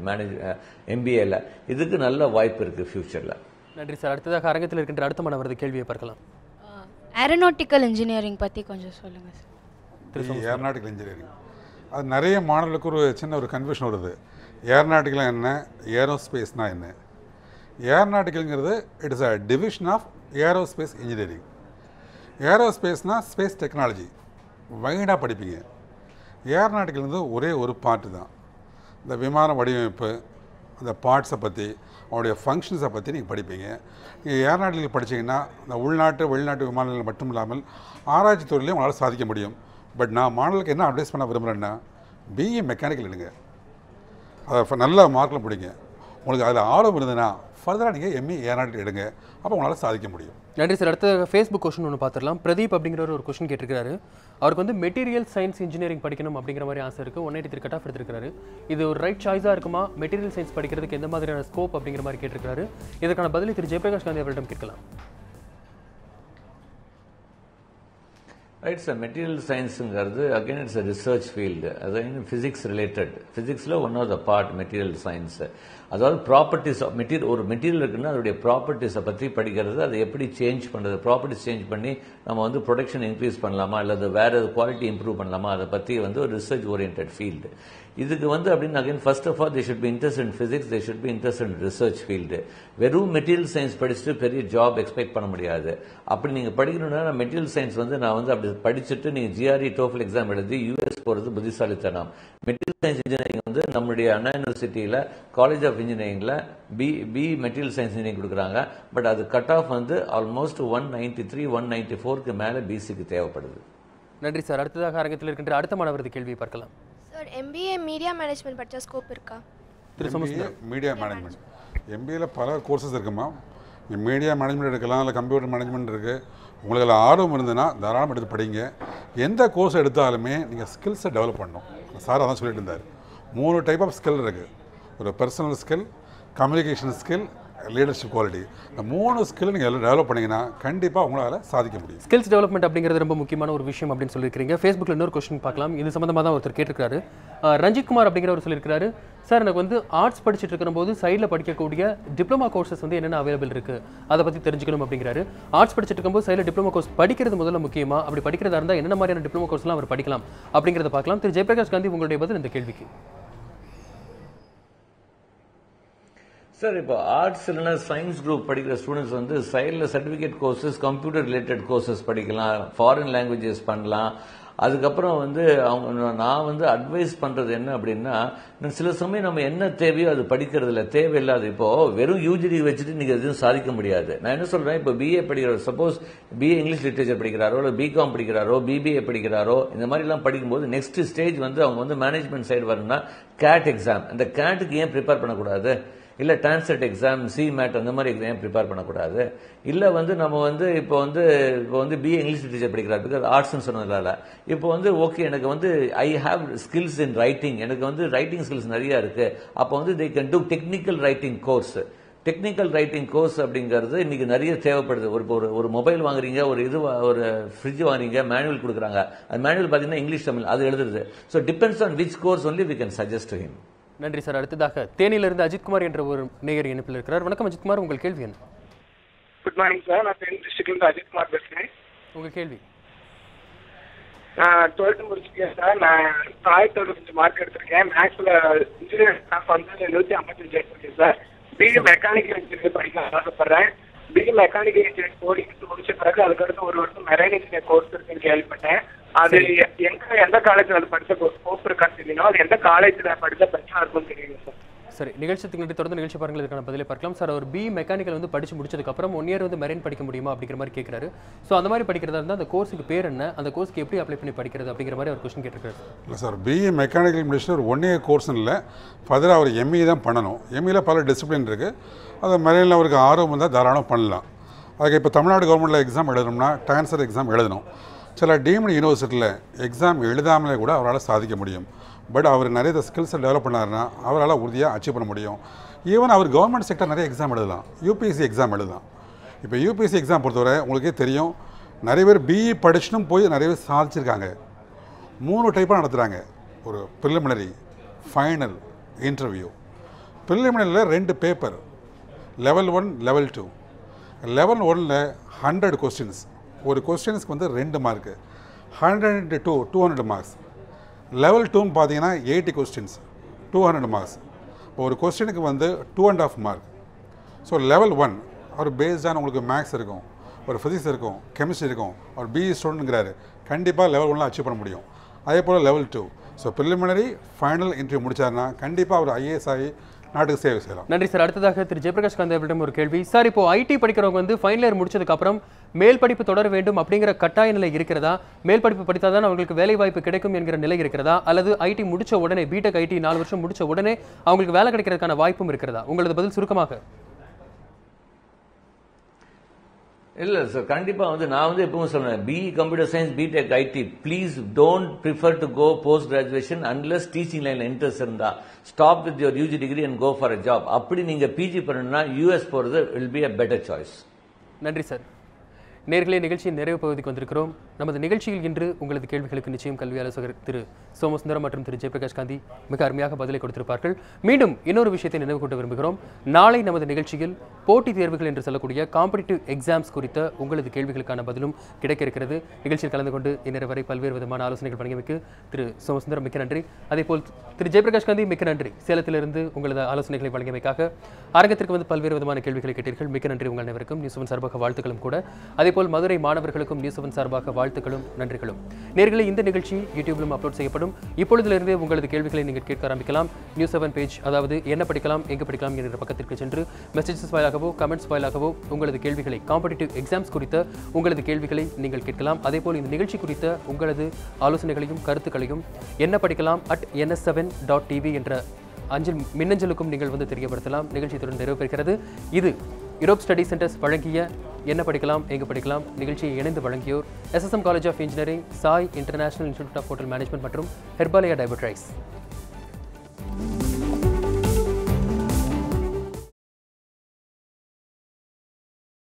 எம்பிஏல, இதுக்கு நல்ல வாய்ப்பு இருக்குது ஃபியூச்சரில். நன்றி சார். அடுத்ததாக அரங்கத்தில் இருக்கின்ற அடுத்த மாணவரது கேள்வியை பார்க்கலாம். ஏரோநாட்டிக்கல் இன்ஜினியரிங் பற்றி கொஞ்சம் சொல்லுங்கள் சார். Aeronautical engineering. அது நிறைய மாணவர்களுக்கு ஒரு சின்ன ஒரு கன்ஃபியூஷன் வருது. ஏரோநாட்டிக்கல் என்ன, ஏரோஸ்பேஸ்னா என்ன? ஏரோநாட்டிக்கல்ங்கிறது it is a division of aerospace engineering. ஏரோஸ்பேஸ்னால் ஸ்பேஸ் டெக்னாலஜி வைடாக படிப்பீங்க. ஏரோநாட்டிக்கல் ஒரே ஒரு பார்ட்டு தான். இந்த விமான வடிவமைப்பு, அந்த பார்ட்ஸை பற்றி, அவருடைய ஃபங்க்ஷன்ஸை பற்றி நீங்கள் படிப்பீங்க. நீங்கள் ஏரோநாட்டிக்கல் படித்தீங்கன்னா இந்த உள்நாட்டு வெளிநாட்டு விமானங்கள் மட்டும் இல்லாமல் ஆராய்ச்சி துறையிலையும் உங்களால் சாதிக்க முடியும். பட் நான் மாணவர்களுக்கு என்ன அட்வைஸ் பண்ண விரும்புகிறேன்னா, பிஇ மெக்கானிக்கல் எடுங்க, அதை நல்ல மார்க்கில் பிடிங்க. உங்களுக்கு அதில் ஆர்வம் இருந்ததுன்னா ஃபர்தராக நீங்கள் எம்இ ஏரோநாட்டிக்கல் எடுங்க, அப்போ உங்களால் சாதிக்க முடியும். நன்றி சார். அடுத்த ஃபேஸ்புக் கொஸ்டின் ஒன்று பார்த்துடலாம். பிரதீப் அப்படிங்கிற ஒரு கொஸ்டின் கேட்டிருக்காரு. அவருக்கு வந்து மெட்டீரியல் சயின்ஸ் இன்ஜினியரிங் படிக்கணும் அப்படிங்கிற மாதிரி ஆசை இருக்குது. 183 கட் ஆஃப் எடுத்திருக்காரு. இது ஒரு ரைட் சாய்ஸாக இருக்குமா? மெட்டீரியல் சயின்ஸ் படிக்கிறதுக்கு எந்த மாதிரியான ஸ்கோப் அப்படிங்கிற மாதிரி கேட்டிருக்காரு. இதற்கான பதிலை திரு ஜெயபிரகாஷ் காந்தி அவர்களிடம் கேட்கலாம். Right sir. மெட்டீரியல் சயின்ஸுங்கிறது again it's a research field. அது ஃபிசிக்ஸ் ரிலேட்டட். ஃபிசிக்ஸில் one of the part material science. அதாவது ப்ராப்பர்ட்டிஸ் ஆஃப் மெட்டீரியல், ஒரு மெட்டீரியல் இருக்குன்னா அதோடைய ப்ராப்பர்ட்டிஸை பற்றி படிக்கிறது, அதை எப்படி சேஞ்ச் பண்ணுறது, ப்ராப்பர்ட்டிஸ் சேஞ்ச் பண்ணி நம்ம வந்து ப்ரொடக்ஷன் இன்க்ரீஸ் பண்ணலாமா அல்லது வேறு குவாலிட்டி இம்ப்ரூவ் பண்ணலாமா, அதை பற்றி வந்து ஒரு ரிசர்ச் ஓரியன்ட் ஃபீல்டு. இதுக்கு வந்து அப்படின்னு again first of all they should be interest in physics, they should be interest in research field. வெறும் மெட்டீரியல் சயின்ஸ் படிச்சுட்டு பெரிய ஜாப் எக்ஸ்பெக்ட் பண்ண முடியாது. அப்படி நீங்கள் படிக்கணும்னா மெட்டீரியல் சயின்ஸ் வந்து நான் வந்து அப்படி படிச்சுட்டு நீங்கள் ஜிஆர்இ டோஃபல் எக்ஸாம் எழுதி யூஎஸ் போகிறது புத்திசாலித்தனம். மெட்டீரியல் சயின்ஸ் இன்ஜினியரிங் வந்து நம்முடைய அண்ணா யூனிவர்சிட்டியில் காலேஜ் ஆஃப் இன்ஜினியரிங்கில் பி மெட்டீரியல் சயின்ஸ் இன்ஜினியரிங் கொடுக்குறாங்க. பட் அது கட் ஆஃப் வந்து ஆல்மோஸ்ட் 193, 194க்கு மேலே பிசிக்கு தேவைப்படுது. நன்றி சார். அடுத்ததாக அரங்கத்தில் இருக்கின்ற அடுத்த மாணவரது கேள்வியை பார்க்கலாம். சார், எம்பிஏ மீடியா மேனேஜ்மெண்ட் படித்தா ஸ்கோப் இருக்கா? மீடியா மேனேஜ்மெண்ட் எம்பிஏல பல கோர்சஸ் இருக்குமா. மீடியா மேனேஜ்மெண்ட் எடுக்கலாம், இல்லை கம்ப்யூட்டர் மேனேஜ்மெண்ட் இருக்குது. உங்களுக்கு அதில் ஆர்வம் இருந்ததுன்னா தாராளமாக எடுத்து படிங்க. எந்த கோர்ஸ் எடுத்தாலுமே நீங்கள் ஸ்கில்ஸை டெவலப் பண்ணணும். சார் அதான் சொல்லிட்டு இருந்தார். 3 டைப் ஆஃப் ஸ்கில் இருக்குது. ஒரு personal skill, communication skill, leadership quality. இந்த 3 ஸ்கில் நீங்கள் எல்லாம் டெவலப் பண்ணிங்கன்னா கண்டிப்பாக உங்களால் சாதிக்க முடியும். ஸ்கில்ஸ் டெவலப்மெண்ட் அப்படிங்கிறது ரொம்ப முக்கியமான ஒரு விஷயம் அப்படின்னு சொல்லியிருக்கிறீங்க. ஃபேஸ்புக்கில் இன்னொரு கொஸ்டின் பார்க்கலாம். இது சம்மந்தமாக தான் ஒருத்தர் கேட்டிருக்காரு. ரஞ்சித் குமார் அப்படிங்கிறவர் சொல்லியிருக்காரு, சார் எனக்கு வந்து ஆர்ட்ஸ் படிச்சுட்டு இருக்கிறபோது சைடில் படிக்கக்கூடிய டிப்ளமா கோர்சஸ் வந்து என்னென்ன அவைலபிள் இருக்குது, அதை பற்றி தெரிஞ்சுக்கணும் அப்படிங்கிறாரு. ஆர்ட்ஸ் படிச்சுட்டு இருக்கும்போது சைடில் டிப்ளமா கோர்ஸ் படிக்கிறது முதல்ல முக்கியமா? அப்படி படிக்கிறதா இருந்தால் என்னென்ன மாதிரியான டிப்ளமா கோர்ஸ்லாம் அவர் படிக்கலாம் அப்படிங்கிறத பார்க்கலாம். திரு ஜெயபிரகாஷ் காந்தி, உங்களுடைய பதில் இந்த கேள்விக்கு. சார், இப்போ ஆர்ட்ஸ் இல்லைன்னா சயின்ஸ் குரூப் படிக்கிற ஸ்டூடெண்ட்ஸ் வந்து சைடில் certificate courses, computer related courses படிக்கலாம், ஃபாரின் லாங்குவேஜஸ் பண்ணலாம். அதுக்கப்புறம் வந்து நான் வந்து அட்வைஸ் பண்ணுறது என்ன அப்படின்னா, சில சமயம் நம்ம என்ன தேவையோ அது படிக்கிறதுல தேவையில்லாது. இப்போது வெறும் யூஜிடி வச்சுட்டு நீங்கள் எதுவும் சாதிக்க முடியாது. நான் என்ன சொல்கிறேன், இப்போ பிஏ படிக்கிறார், சப்போஸ் பிஏ இங்கிலீஷ் லிட்ரேச்சர் படிக்கிறாரோ, இல்லை பிகாம் படிக்கிறாரோ, பிபிஏ படிக்கிறாரோ, இந்த மாதிரிலாம் படிக்கும்போது நெக்ஸ்ட் ஸ்டேஜ் வந்து அவங்க வந்து மேனேஜ்மெண்ட் சைடு வரணும்னா கேட் எக்ஸாம். இந்த கேட்டுக்கு ஏன் ப்ரிப்பேர் பண்ணக்கூடாது? இல்லை டான்செட் எக்ஸாம், சிமேட் அந்த மாதிரி எக்ஸாம் ப்ரிப்பேர் பண்ணக்கூடாது? இல்லை வந்து நம்ம வந்து இப்போ வந்து பிஏ இங்கிலீஷ் லிட்ரேச்சர் படிக்கிறார், பிகாஸ் ஆர்ட்ஸ்ன்னு சொன்னதால இப்போ வந்து ஓகே எனக்கு வந்து I have skills in writing, எனக்கு வந்து ரைட்டிங் ஸ்கில்ஸ் நிறையா இருக்குது. அப்போ வந்து they can do technical writing course. Technical writing course அப்படிங்கிறது இன்னைக்கு நிறைய தேவைப்படுது. ஒரு மொபைல் வாங்குறீங்க, ஒரு ஃப்ரிட்ஜ் வாங்குறீங்க, மேனுவல் கொடுக்குறாங்க. அது மேனுவல் பார்த்தீங்கன்னா இங்கிலீஷ் தமிழ் அது எழுதுறது. So depends on which course only we can suggest him. நன்றி சார். அடுத்ததாக தேனியிலிருந்து அஜித்குமார் என்ற ஒரு நேயர் இணைப்பில் இருக்கிறார். வணக்கம் அஜித்குமார், உங்கள் கேள்வி என்ன? குட் மார்னிங் சார், நான் தேனி டிஸ்ட்ரிக்ட்லேருந்து அஜித்குமார் பேசுகிறேன். உங்கள் கேள்வி? நான் 12th முடிச்சிருக்கேன் சார். நான் 1025 மார்க் எடுத்திருக்கேன். மேக்ஸில் இன்ஜினியரிங் ஸ்டாஃப் வந்து 155 எடுத்திருக்கேன் சார். பிஇ மெக்கானிக்கல் இன்ஜினியரிங் படிக்க ஆசைப்படுறேன். பிஇ மெக்கானிக்கல் இன்ஜினியரிங் கோடிங் முடிச்ச பிறகு அதுக்கடுத்து 1 வருஷம் மெரைன் இன்ஜினியர் கோர்ஸ் இருக்குன்னு கேள்விப்பட்டேன். அது எந்த காலேஜில் அது படித்த ஸ்கோப் இருக்கான்னு தெரியணும். அது எந்த காலேஜில் படித்த பெஸ்ட்டாக இருக்கும்னு தெரியுங்க சார். சரி, நிகழ்ச்சிக்கு தொடர்ந்து நிகழ்ச்சி பாருங்கள், இதுக்கான பதிலை பார்க்கலாம் சார். அவர் பிஇ மெக்கானிக்கல் வந்து படிச்சு முடிச்சதுக்கப்புறம் 1 இயர் வந்து மெரைன் படிக்க முடியுமா அப்படிங்கிற மாதிரி கேட்குறாரு. ஸோ அந்த மாதிரி படிக்கிறதா இருந்தால் அந்த கோர்ஸுக்கு பேர் என்ன, அந்த கோர்ஸ்க்கு எப்படி அப்ளை பண்ணி படிக்கிறது அப்படிங்கிற மாதிரி அவர் கொஸ்டின் கேட்டிருக்காரு. இல்லை சார், பிஇ மெக்கானிக்கல் முடிச்சுட்டு ஒரு 1 இயர் கோர்ஸ் இல்லை, ஃபர்தராக அவர் எம்இ தான் பண்ணணும். எம்இயில் பல டிசிப்ளின் இருக்குது. அது மெரைனில் அவருக்கு ஆர்வம் இருந்தால் தாராளம் பண்ணலாம். அதுக்கு இப்போ தமிழ்நாடு கவர்மெண்ட்டில் எக்ஸாம் எழுதணும்னா டான்சர் எக்ஸாம் எழுதணும். சில டீம்டு யூனிவர்சிட்டியில் எக்ஸாம் எழுதாமலே கூட அவரால் சாதிக்க முடியும். பட் அவர் நிறைய ஸ்கில்ஸை டெவலப் பண்ணாருன்னா அவரால் உறுதியாக அச்சீவ் பண்ண முடியும். ஈவன் அவர் கவர்மெண்ட் செக்டர் நிறைய எக்ஸாம் எழுதலாம், யூபிஎஸ்சி எக்ஸாம் எழுதலாம். இப்போ யூபிஎஸ்சி எக்ஸாம் பொறுத்தவரை உங்களுக்கே தெரியும், நிறைய பேர் பிஇ படிச்சுட்டும் போய் நிறைய பேர் சாதிச்சிருக்காங்க. 3 டைப்பாக நடத்துகிறாங்க. ஒரு ப்ரிலிமினரி, ஃபைனல், இன்டர்வியூ. ப்ரிலிமினரியில் 2 பேப்பர், லெவல் 1, லெவல் 2. லெவல் 1ல் 100 கொஸ்டின்ஸ். ஒரு கொஸ்டின்ஸ்க்கு வந்து 2 மார்க்கு. 100 into 2 200 marks. லெவல் 2 பார்த்தீங்கன்னா 80 கொஸ்டின்ஸ் 200 மார்க்ஸ். ஒரு கொஸ்டினுக்கு வந்து 2.5 மார்க். ஸோ லெவல் 1 அவர் பேஸ்டான உங்களுக்கு மேக்ஸ் இருக்கும், ஒரு ஃபிசிக்ஸ் இருக்கும், கெமிஸ்ட்ரி இருக்கும், ஒரு பிஇ ஸ்டூடெண்ட்ங்கிறாரு, கண்டிப்பாக லெவல் 1 அச்சீவ் பண்ண முடியும். அதே போல் level 2 so preliminary final interview முடிச்சாருன்னா கண்டிப்பாக அவர் ஐஏஎஸ் ஆகி நாட்டுக்கு சேவை செய்யலாம். நன்றி சார். அடுத்ததாக திரு ஜெயபிரகாஷ் காந்த் அவர்களிடம் ஒரு கேள்வி. சார், இப்போ ஐடி படிக்கிறவங்க வந்து ஃபைனல் இயர் முடிச்சதுக்கு அப்புறம் மேல் படிப்பு தொடர வேண்டும் அப்படிங்கிற கட்டாய நிலை இருக்கிறதா? மேல் படிப்பு படித்தாதான் அவங்களுக்கு வேலை வாய்ப்பு கிடைக்கும் என்கிற நிலை இருக்கிறதா? அல்லது ஐடி முடிச்ச உடனே பிடெக் ஐடி 4 வருஷம் முடிச்ச உடனே அவங்களுக்கு வேலை கிடைக்கிறதுக்கான வாய்ப்பும் இருக்கிறதா? உங்களது பதில் சுருக்கமாக. இல்லை சார், கண்டிப்பாக வந்து நான் வந்து எப்பவும் சொல்றேன், BE computer science BTech IT please don't prefer to go post graduation unless teaching லைனில் இன்ட்ரெஸ்ட் இருந்தா stop with your UG degree and go for a job. அப்படி நீங்கள் பிஜி பண்ணணும்னா யூஎஸ் போகிறது will be a better choice. நன்றி sir. நேர்களே, நிகழ்ச்சியின் நிறைவு பகுதிக்கு வந்திருக்கிறோம். நமது நிகழ்ச்சியில் இன்று உங்களது கேள்விகளுக்கு நிச்சயம் கல்வி ஆலோசகர் திரு சோமசுந்தரம் மற்றும் திரு ஜெயபிரகாஷ் காந்தி மிக அருமையாக பதிலை கொடுத்திருப்பார்கள். மீண்டும் இன்னொரு விஷயத்தை நினைவு கூட்ட விரும்புகிறோம். நாளை நமது நிகழ்ச்சியில் போட்டித் தேர்வுகள் என்று சொல்லக்கூடிய காம்படிட்டிவ் எக்ஸாம்ஸ் குறித்த உங்களது கேள்விகளுக்கான பதிலும் கிடைக்க இருக்கிறது. நிகழ்ச்சியில் கலந்து கொண்டு இந்நேரம் வரை பல்வேறு விதமான ஆலோசனைகள் வழங்கியமைக்கு திரு சோமசுந்தரம் மிக்க நன்றி. அதேபோல் திரு ஜெயபிரகாஷ் காந்தி மிக்க நன்றி. சேலத்திலிருந்து உங்களது ஆலோசனைகளை வழங்கியமைக்காக அரங்கத்திற்கு வந்து பல்வேறு விதமான கேள்விகளை கேட்டீர்கள். மிக்க நன்றி உங்கள் அனைவருக்கும். நியூஸ் 7 சார்பாக வாழ்த்துக்களும் கூட. அதேபோல் மதுரை மாணவர்களுக்கும் நியூஸ் 7 சார்பாக வாழ்த்துக்களும் நன்றிகளும். நேர்களே, இந்த நிகழ்ச்சி யூடியூபிலும் அப்லோட் செய்யப்படும். இப்பொழுதிலிருந்து உங்களது கேள்விகளை நீங்கள் கேட்க ஆரம்பிக்கலாம். நியூஸ் 7 பேஜ், அதாவது என்ன படிக்கலாம் எங்கு படிக்கலாம் என்ற பக்கத்திற்கு சென்று மெசேஜஸ் வாயிலாகவோ கமெண்ட்ஸ் வாயிலாகவோ உங்களது கேள்விகளை, காம்படிட்டிவ் எக்ஸாம்ஸ் குறித்த உங்களது கேள்விகளை நீங்கள் கேட்கலாம். அதேபோல் இந்த நிகழ்ச்சி குறித்த உங்களது ஆலோசனைகளையும் கருத்துக்களையும் என்ன படிக்கலாம் @ns7.tv என்ற மின்னஞ்சலுக்கும் நீங்கள் வந்து தெரியப்படுத்தலாம். நிகழ்ச்சி தொடர்ந்து நிறைவு பெறுகிறது. இது யூரோப் ஸ்டடி சென்டர்ஸ் வழங்கிய என்ன படிக்கலாம் எங்கு படிக்கலாம் நிகழ்ச்சியை இணைந்து வழங்கியோர் SSM college of engineering, Sai international institute of hotel management மற்றும் ஹெர்பாலயா டயபெட்ரைஸ்.